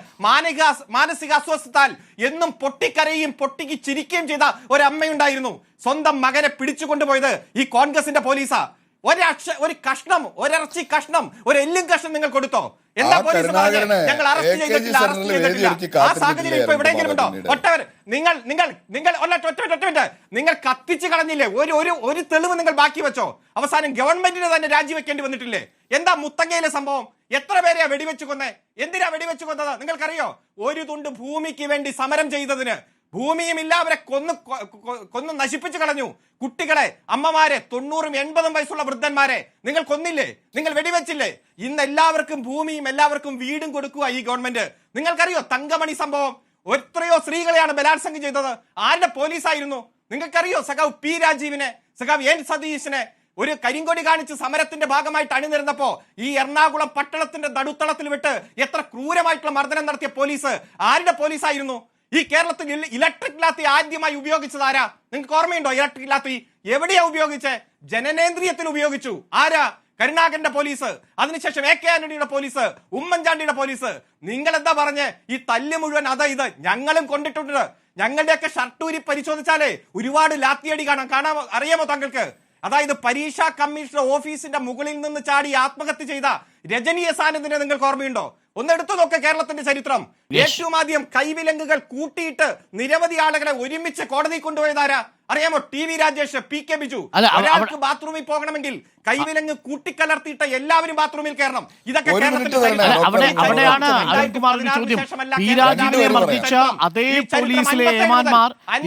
S3: മാനസിക അസ്വസ്ഥതാൽ എന്നും പൊട്ടിക്കരയും പൊട്ടിക്ക് ചിരിക്കുകയും ചെയ്ത ഒരമ്മയുണ്ടായിരുന്നു. സ്വന്തം മകനെ പിടിച്ചുകൊണ്ടുപോയത് ഈ കോൺഗ്രസിന്റെ പോലീസാ. ഒരു കഷ്ണം, ഒരിറച്ചി കഷ്ണം, ഒരു എല്ലും കഷ്ണം നിങ്ങൾ കൊടുത്തോ? എന്താ പോലീസ് പറഞ്ഞത്? ഞങ്ങൾ അറസ്റ്റ് ചെയ്തിട്ടില്ല. ആ സാഹചര്യം ഇപ്പൊ എവിടെയെങ്കിലും ഉണ്ടോ? നിങ്ങൾ കത്തിച്ചു കളഞ്ഞില്ലേ? ഒരു തെളിവ് നിങ്ങൾ ബാക്കി വെച്ചോ? അവസാനം ഗവൺമെന്റിന് തന്നെ രാജിവെക്കേണ്ടി വന്നിട്ടില്ലേ? എന്താ മുത്തങ്ങയിലെ സംഭവം? എത്ര പേരെയാ വെടിവെച്ചു കൊന്നേ? എന്തിനാ വെടിവെച്ചു കൊന്നത് നിങ്ങൾക്കറിയോ? ഒരു തുണ്ട് ഭൂമിക്ക് വേണ്ടി സമരം ചെയ്തതിന്. ഭൂമിയുമില്ല, അവരെ കൊന്ന് നശിപ്പിച്ചു കളഞ്ഞു. കുട്ടികളെ, അമ്മമാരെ, 90-80 വയസ്സുള്ള വൃദ്ധന്മാരെ നിങ്ങൾ കൊന്നില്ലേ? നിങ്ങൾ വെടിവെച്ചില്ലേ? ഇന്ന് എല്ലാവർക്കും ഭൂമിയും എല്ലാവർക്കും വീടും കൊടുക്കുക ഈ ഗവൺമെന്റ്. നിങ്ങൾക്കറിയോ തങ്കമണി സംഭവം? എത്രയോ സ്ത്രീകളെയാണ് ബലാത്സംഗം ചെയ്തത്. ആരുടെ പോലീസായിരുന്നു നിങ്ങൾക്കറിയോ? സഖാവ് P. രാജീവിനെ, സഖാവ് N. സതീശിനെ ഒരു കരിങ്കൊടി കാണിച്ച് സമരത്തിന്റെ ഭാഗമായിട്ട് അണിനിരന്നപ്പോ ഈ എറണാകുളം പട്ടണത്തിന്റെ നടുത്തളത്തിൽ വിട്ട് എത്ര ക്രൂരമായിട്ടുള്ള മർദ്ദനം നടത്തിയ പോലീസ് ആരുടെ പോലീസായിരുന്നു? ഈ കേരളത്തിൽ ഇലക്ട്രിക് ലാത്തി ആദ്യമായി ഉപയോഗിച്ചത് ആരാ? നിങ്ങൾക്ക് ഓർമ്മയുണ്ടോ? ഇലക്ട്രിക് ലാത്തി എവിടെയാ ഉപയോഗിച്ചത്? ജനനേന്ദ്രിയത്തിന് ഉപയോഗിച്ചു. ആരാ? കരുണാകരന്റെ പോലീസ്. അതിനുശേഷം AK ആന്റണിയുടെ പോലീസ്, ഉമ്മൻചാണ്ടിയുടെ പോലീസ്. നിങ്ങൾ എന്താ പറഞ്ഞേ? ഈ തല്ല് മുഴുവൻ ഇത് ഞങ്ങളും കൊണ്ടിട്ടുണ്ട്. ഞങ്ങളുടെയൊക്കെ ഷർട്ടൂരി പരിശോധിച്ചാലേ ഒരുപാട് ലാത്തിയടി കാണാമോ? അറിയാമോ താങ്കൾക്ക്? അതായത് പരീക്ഷാ കമ്മീഷണർ ഓഫീസിന്റെ മുകളിൽ നിന്ന് ചാടി ആത്മഹത്യ ചെയ്ത രജനി സാനന്ദിനെ നിങ്ങൾക്ക് ഓർമ്മയുണ്ടോ? ഒന്നെടുത്തു നോക്ക് കേരളത്തിന്റെ ചരിത്രം. ഏറ്റവും ആദ്യം കൈവിലങ്ങുകൾ കൂട്ടിയിട്ട് നിരവധി ആളുകളെ ഒരുമിച്ച് കോടതി കൊണ്ടുപോയതാരാ? അറിയാമോ? TV Rajesh, PK Biju. ഒരാൾക്ക് ബാത്റൂമിൽ പോകണമെങ്കിൽ കൈവിലങ്ങ് കൂട്ടിക്കലർത്തിയിട്ട് എല്ലാവരും ബാത്റൂമിൽ കയറണം. ഇതൊക്കെ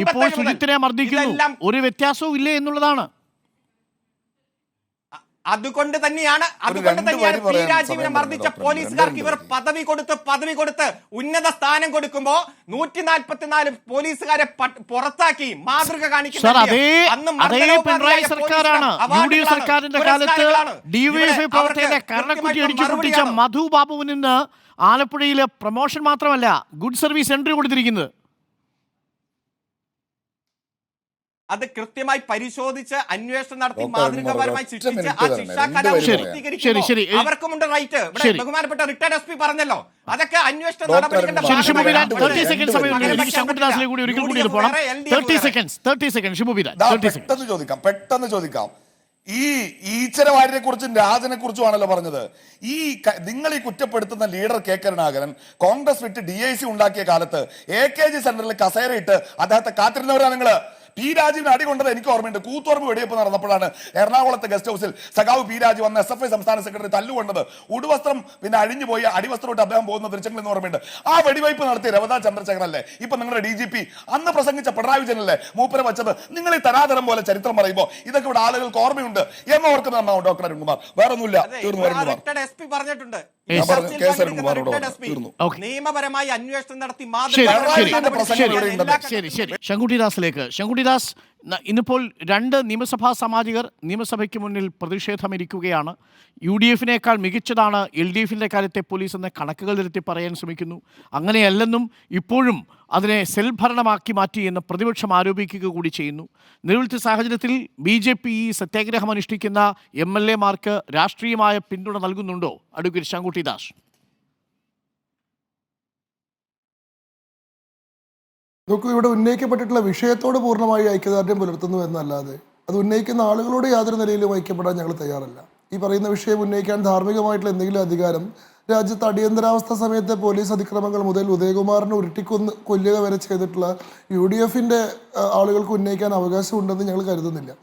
S1: ഇപ്പോൾ സുജിത്തിനെ മർദ്ദിക്കുന്നു. ഒരു വ്യത്യാസവും ഇല്ലേ എന്നുള്ളതാണ്.
S3: അതുകൊണ്ട് തന്നെയാണ് P. രാജീവിനെ മർദ്ദിച്ച പോലീസുകാർക്ക് ഇവർ പദവി കൊടുത്ത് ഉന്നത സ്ഥാനം കൊടുക്കുമ്പോ 144 പോലീസുകാരെ പുറത്താക്കി മാതൃക കാണിക്കുന്ന
S1: പിണറായി സർക്കാരാണ്. UDF സർക്കാരിന്റെ കാലത്ത് DYFI പ്രവർത്തകരെ കരണക്കുറ്റി അടിച്ചു പൊട്ടിച്ച മധു ബാബുവിന് ഇന്ന് ആലപ്പുഴയിലെ പ്രൊമോഷൻ മാത്രമല്ല ഗുഡ് സർവീസ് എൻട്രി കൊടുത്തിരിക്കുന്നത്.
S3: അത് കൃത്യമായി പരിശോധിച്ച് അന്വേഷണം നടത്തി
S2: ഡോക്ടർ
S3: മാതൃകാപരമായി
S2: ഒറ്റ
S3: ശിക്ഷിച്ച്
S2: മിനിറ്റ്
S3: ആ
S2: തരണേ.
S3: ശിക്ഷാ
S2: രണ്ട്
S3: കലാപം
S2: വരി പറയാം.
S3: പൂർത്തീകരിക്കുമ്പോൾ
S1: ശരി.
S3: അവർക്കുമുണ്ട് റൈറ്റ്. ഇവിടെ
S1: ശരി.
S3: ബഹുമാനപ്പെട്ട റിട്ടയർഡ് SP പറഞ്ഞല്ലോ, അതൊക്കെ അന്വേഷണ
S2: ഡോക്ടർ
S3: നടപടികളുടെ
S1: ശരി, ഷിബു ബിരാൻ,
S2: രണ്ട്
S1: 30
S2: വരി,
S1: സെക്കൻഡ് സമയം
S2: രണ്ട് വരി.
S1: എനിക്ക് ശങ്കുട്ടിദാസിലേക്ക് കൂടി ഒരിക്കൽ കൂടി ഇത് പോകണം. 30 സെക്കൻഡ് ഷിബു ബിരാൻ,
S2: ദാ
S1: 30 സെക്കൻഡ്.
S2: പെട്ടെന്ന് ചോദിക്കാം. ഈ ഈശ്വരവാര്യരെ കുറിച്ചും രാജനെ കുറിച്ചും ആണല്ലോ പറഞ്ഞത്. നിങ്ങൾ ഈ കുറ്റപ്പെടുത്തുന്ന ലീഡർ കെ കരുണാകരൻ കോൺഗ്രസ് വിട്ട് DIC ഉണ്ടാക്കിയ കാലത്ത് AKG സെന്ററിൽ കസേരയിട്ട് അദ്ദേഹത്തെ കാത്തിരുന്നവരാണ് നിങ്ങള്. പി രാജീവിന് അടി കൊണ്ടത് എനിക്ക് ഓർമ്മയുണ്ട്. കൂത്തുപറമ്പ് വെടിവെപ്പ് നടന്നപ്പോഴാണ് എറണാകുളത്തെ ഗസ്റ്റ് ഹൗസിൽ സഖാവ് പി രാജീവ് വന്ന SFI സംസ്ഥാന സെക്രട്ടറി തല്ലുകൊണ്ടത്. ഉടുവസ്ത്രം പിന്നെ അഴിഞ്ഞു പോയി അടിവസ്ത്രമായിട്ട് അദ്ദേഹം പോകുന്ന ദൃശ്യങ്ങൾ എന്ന് ഓർമ്മയുണ്ട്. ആ വെടിവയ്പ് നടത്തിയ രവതാ ചന്ദ്രശേഖരൻ അല്ലേ ഇപ്പൊ നിങ്ങളുടെ DGP? അന്ന് പ്രസംഗിച്ച പിണറായി വിജയനല്ലേ മൂപ്പരെ വെച്ചത്? നിങ്ങൾ ഈ തരാതരം പോലെ ചരിത്രം പറയുമ്പോൾ ഇതൊക്കെ ഇവിടെ ആളുകൾക്ക് ഓർമ്മയുണ്ട് എന്ന് ഓർക്കുന്നതാണോ ഡോക്ടർ അരുൺകുമാർ? വേറെ ഒന്നുമില്ല. തീർന്നു അരുൺകുമാർ.
S3: റിട്ടയർഡ് SP പറഞ്ഞിട്ടുണ്ട്,
S2: ഞാൻ പറഞ്ഞു, കെ. എസ്. അരുൺകുമാറോട്
S3: റിട്ടയർഡ് SP
S2: തീർന്നു.
S3: നിയമപരമായി അന്വേഷണം നടത്തി
S1: ശരി,
S2: ശരി.
S1: ശങ്കുട്ടിദാസിലേക്ക്. ശങ്കുട്ടിദാസ്, ഇന്നിപ്പോൾ 2 നിയമസഭാ സാമാജികർ നിയമസഭയ്ക്ക് മുന്നിൽ പ്രതിഷേധമിരിക്കുകയാണ്. UDF-നേക്കാൾ മികച്ചതാണ് LDF-ന്റെ കാര്യത്തെ പോലീസ് എന്ന കണക്കുകൾ നിരത്തി പറയാൻ ശ്രമിക്കുന്നു. അങ്ങനെയല്ലെന്നും ഇപ്പോഴും അതിനെ സെൽ ഭരണമാക്കി മാറ്റി എന്ന് പ്രതിപക്ഷം ആരോപിക്കുക കൂടി ചെയ്യുന്നു. നിലവിലത്തെ സാഹചര്യത്തിൽ BJP ഈ സത്യാഗ്രഹം അനുഷ്ഠിക്കുന്ന MLA-മാർക്ക് രാഷ്ട്രീയമായ പിന്തുണ നൽകുന്നുണ്ടോ അഡ്വക്കേറ്റ് ശങ്കുട്ടിദാസ്?
S4: നോക്കൂ, ഇവിടെ ഉന്നയിക്കപ്പെട്ടിട്ടുള്ള വിഷയത്തോട് പൂർണ്ണമായി ഐക്യദാർഢ്യം പുലർത്തുന്നു എന്നല്ലാതെ അത് ഉന്നയിക്കുന്ന ആളുകളോട് യാതൊരു നിലയിലും ഐക്യപ്പെടാൻ ഞങ്ങൾ തയ്യാറല്ല. ഈ പറയുന്ന വിഷയം ഉന്നയിക്കാൻ ധാർമ്മികമായിട്ടുള്ള എന്തെങ്കിലും അധികാരം രാജ്യത്ത് അടിയന്തരാവസ്ഥ സമയത്തെ പോലീസ് അതിക്രമങ്ങൾ മുതൽ ഉദയകുമാറിനെ കൊല്ലുക വരെ ചെയ്തിട്ടുള്ള UDF-ന്റെ ആളുകൾക്ക് ഉന്നയിക്കാൻ അവകാശമുണ്ടെന്ന് ഞങ്ങൾ കരുതുന്നില്ല.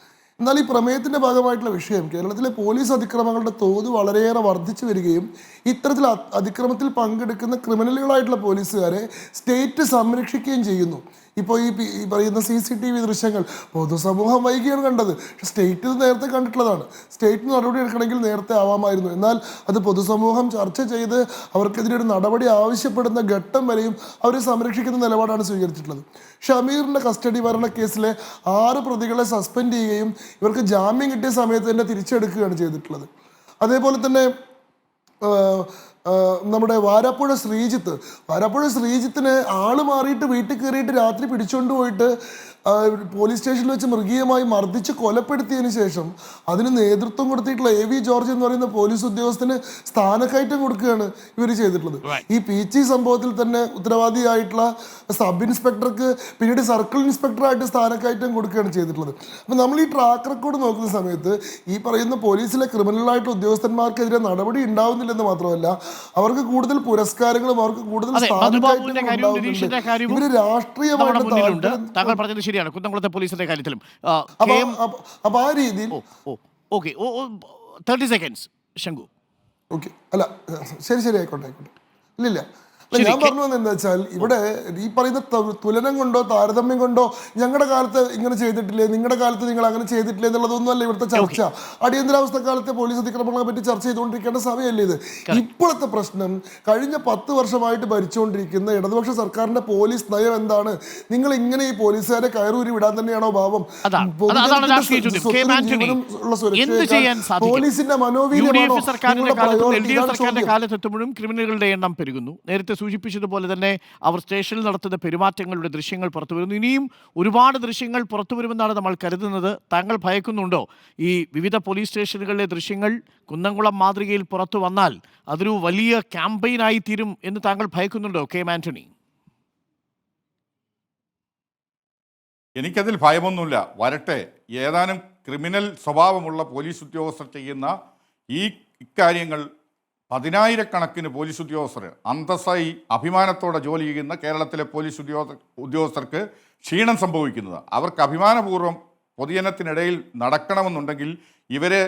S4: എന്നാൽ ഈ പ്രമേയത്തിൻ്റെ ഭാഗമായിട്ടുള്ള വിഷയം കേരളത്തിലെ പോലീസ് അതിക്രമങ്ങളുടെ തോത് വളരെയേറെ വർദ്ധിച്ചു വരികയും ഇത്തരത്തിൽ അതിക്രമത്തിൽ പങ്കെടുക്കുന്ന ക്രിമിനലുകളായിട്ടുള്ള പോലീസുകാരെ സ്റ്റേറ്റ് സംരക്ഷിക്കുകയും ചെയ്യുന്നു. ഇപ്പോൾ ഈ പറയുന്ന CCTV ദൃശ്യങ്ങൾ പൊതുസമൂഹം വൈകിയാണ് കണ്ടത്. പക്ഷെ സ്റ്റേറ്റ് ഇത് നേരത്തെ കണ്ടിട്ടുള്ളതാണ്. സ്റ്റേറ്റിന് നടപടി എടുക്കണമെങ്കിൽ നേരത്തെ ആവാമായിരുന്നു. എന്നാൽ അത് പൊതുസമൂഹം ചർച്ച ചെയ്ത് അവർക്കെതിരെ ഒരു നടപടി ആവശ്യപ്പെടുന്ന ഘട്ടം വരെയും അവരെ സംരക്ഷിക്കുന്ന നിലപാടാണ് സ്വീകരിച്ചിട്ടുള്ളത്. ഷമീറിൻ്റെ കസ്റ്റഡി മരണ കേസിലെ 6 പ്രതികളെ സസ്പെൻഡ് ചെയ്യുകയും ഇവർക്ക് ജാമ്യം കിട്ടിയ സമയത്ത് തന്നെ തിരിച്ചെടുക്കുകയാണ് ചെയ്തിട്ടുള്ളത്. അതേപോലെ തന്നെ നമ്മുടെ വാരാപ്പുഴ ശ്രീജിത്തിനെ ആള് മാറിയിട്ട് വീട്ടിൽ കയറിയിട്ട് രാത്രി പിടിച്ചുകൊണ്ട് പോയിട്ട് പോലീസ് സ്റ്റേഷനിൽ വെച്ച് മൃഗീയമായി മർദ്ദിച്ച് കൊലപ്പെടുത്തിയതിന് ശേഷം അതിന് നേതൃത്വം കൊടുത്തിട്ടുള്ള AV ജോർജ് എന്ന് പറയുന്ന പോലീസ് ഉദ്യോഗസ്ഥന് സ്ഥാനക്കയറ്റം കൊടുക്കുകയാണ് ഇവർ ചെയ്തിട്ടുള്ളത്. ഈ പീച്ചി സംഭവത്തിൽ തന്നെ ഉത്തരവാദിയായിട്ടുള്ള സബ് ഇൻസ്പെക്ടർക്ക് പിന്നീട് സർക്കിൾ ഇൻസ്പെക്ടറായിട്ട് സ്ഥാനക്കയറ്റം കൊടുക്കുകയാണ് ചെയ്തിട്ടുള്ളത്. അപ്പം നമ്മൾ ഈ ട്രാക്ക് റെക്കോർഡ് നോക്കുന്ന സമയത്ത് ഈ പറയുന്ന പോലീസിലെ ക്രിമിനലായിട്ടുള്ള ഉദ്യോഗസ്ഥന്മാർക്കെതിരെ നടപടി ഉണ്ടാവുന്നില്ലെന്ന് മാത്രമല്ല അവർക്ക് കൂടുതൽ പുരസ്കാരങ്ങളും അവർക്ക് കൂടുതൽ ഇവര് രാഷ്ട്രീയമായിട്ട്
S1: താങ്കൾ പറഞ്ഞത് ശരിയാണ്. കുന്നംകുളത്തെ പോലീസിന്റെ കാര്യത്തിലും
S4: അപ്പൊ ആ രീതിയിൽ
S1: 30 സെക്കൻഡ്സ് ശങ്കു.
S4: ഓക്കെ, അല്ല ശരി ആയിക്കോട്ടെ. ഇല്ലില്ല, ഞാൻ പറഞ്ഞു വന്നത് എന്താ വെച്ചാൽ ഇവിടെ ഈ പറയുന്ന തുലനം കൊണ്ടോ താരതമ്യം കൊണ്ടോ ഞങ്ങളുടെ കാലത്ത് ഇങ്ങനെ ചെയ്തിട്ടില്ലേ, നിങ്ങളുടെ കാലത്ത് നിങ്ങൾ അങ്ങനെ ചെയ്തിട്ടില്ലേ എന്നുള്ളതൊന്നും അല്ല ഇവിടുത്തെ ചർച്ച. അടിയന്തരാവസ്ഥ കാലത്തെ പോലീസ് അതിക്രമങ്ങളെ പറ്റി ചർച്ച ചെയ്തുകൊണ്ടിരിക്കേണ്ട സമയമല്ലേ ഇത്. ഇപ്പോഴത്തെ പ്രശ്നം കഴിഞ്ഞ 10 വർഷമായിട്ട് ഭരിച്ചുകൊണ്ടിരിക്കുന്ന ഇടതുപക്ഷ സർക്കാരിന്റെ പോലീസ് നയം എന്താണ്? നിങ്ങൾ ഇങ്ങനെ ഈ പോലീസുകാരെ കയറൂരി വിടാൻ തന്നെയാണോ ഭാവം? പോലീസിന്റെ മനോവീര്യമാണോ?
S1: കാലത്തെത്തുമ്പോഴും ക്രിമിനലുകളുടെ എണ്ണം പെരുകുന്നു. നേരത്തെ സൂചിപ്പിച്ചതുപോലെ തന്നെ അവർ സ്റ്റേഷനിൽ നടത്തുന്ന പെരുമാറ്റങ്ങളുടെ ദൃശ്യങ്ങൾ പുറത്തു വരുന്നു. ഇനിയും ഒരുപാട് ദൃശ്യങ്ങൾ പുറത്തു വരുമെന്നാണ് നമ്മൾ കരുതുന്നത്. താങ്കൾ ഭയക്കുന്നുണ്ടോ ഈ വിവിധ പോലീസ് സ്റ്റേഷനുകളിലെ ദൃശ്യങ്ങൾ കുന്നംകുളം മാതൃകയിൽ പുറത്തു വന്നാൽ അതൊരു വലിയ ക്യാമ്പയിനായി തീരും എന്ന് താങ്കൾ ഭയക്കുന്നുണ്ടോ KM ആന്റണി?
S5: എനിക്കതിൽ ഭയമൊന്നുമില്ല, വരട്ടെ. ഏതാനും ക്രിമിനൽ സ്വഭാവമുള്ള പോലീസ് ഉദ്യോഗസ്ഥർ ചെയ്യുന്ന ഇക്കാര്യങ്ങൾ 10,000-കണക്കിന് പോലീസ് ഉദ്യോഗസ്ഥർ അന്തസ്സായി അഭിമാനത്തോടെ ജോലി ചെയ്യുന്ന കേരളത്തിലെ പോലീസ് ഉദ്യോഗസ്ഥർക്ക് ക്ഷീണം സംഭവിക്കുന്നത്. അവർക്ക് അഭിമാനപൂർവ്വം പൊതുജനത്തിനിടയിൽ നടക്കണമെന്നുണ്ടെങ്കിൽ ഇവരെ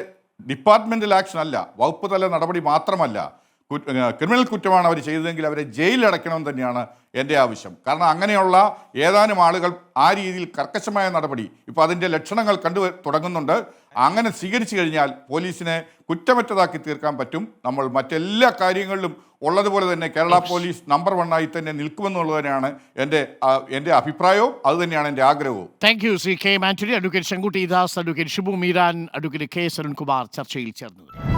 S5: ഡിപ്പാർട്ട്മെൻ്റൽ ആക്ഷൻ അല്ല, വകുപ്പ് തല നടപടി മാത്രമല്ല, ക്രിമിനൽ കുറ്റമാണ് അവർ ചെയ്തതെങ്കിൽ അവരെ ജയിലിൽ അടയ്ക്കണമെന്ന് തന്നെയാണ് എൻ്റെ ആവശ്യം. കാരണം അങ്ങനെയുള്ള ഏതാനും ആളുകൾ ആ രീതിയിൽ കർക്കശമായ നടപടി ഇപ്പോൾ അതിൻ്റെ ലക്ഷണങ്ങൾ കണ്ടു തുടങ്ങുന്നുണ്ട്. അങ്ങനെ സ്വീകരിച്ചു കഴിഞ്ഞാൽ പോലീസിനെ കുറ്റമറ്റതാക്കി തീർക്കാൻ പറ്റും. നമ്മൾ മറ്റെല്ലാ കാര്യങ്ങളിലും ഉള്ളതുപോലെ തന്നെ കേരള പോലീസ് നമ്പർ 1 തന്നെ നിൽക്കുമെന്നുള്ളത് തന്നെയാണ് എൻ്റെ അഭിപ്രായവും അത് തന്നെയാണ് എൻ്റെ ആഗ്രഹവും.
S1: Thank you Shri KM Antony. Advocate Shankuttidas, advocate Shibu Meeran, advocate KS Arunkumar ചർച്ചയിൽ ചേർന്നത്.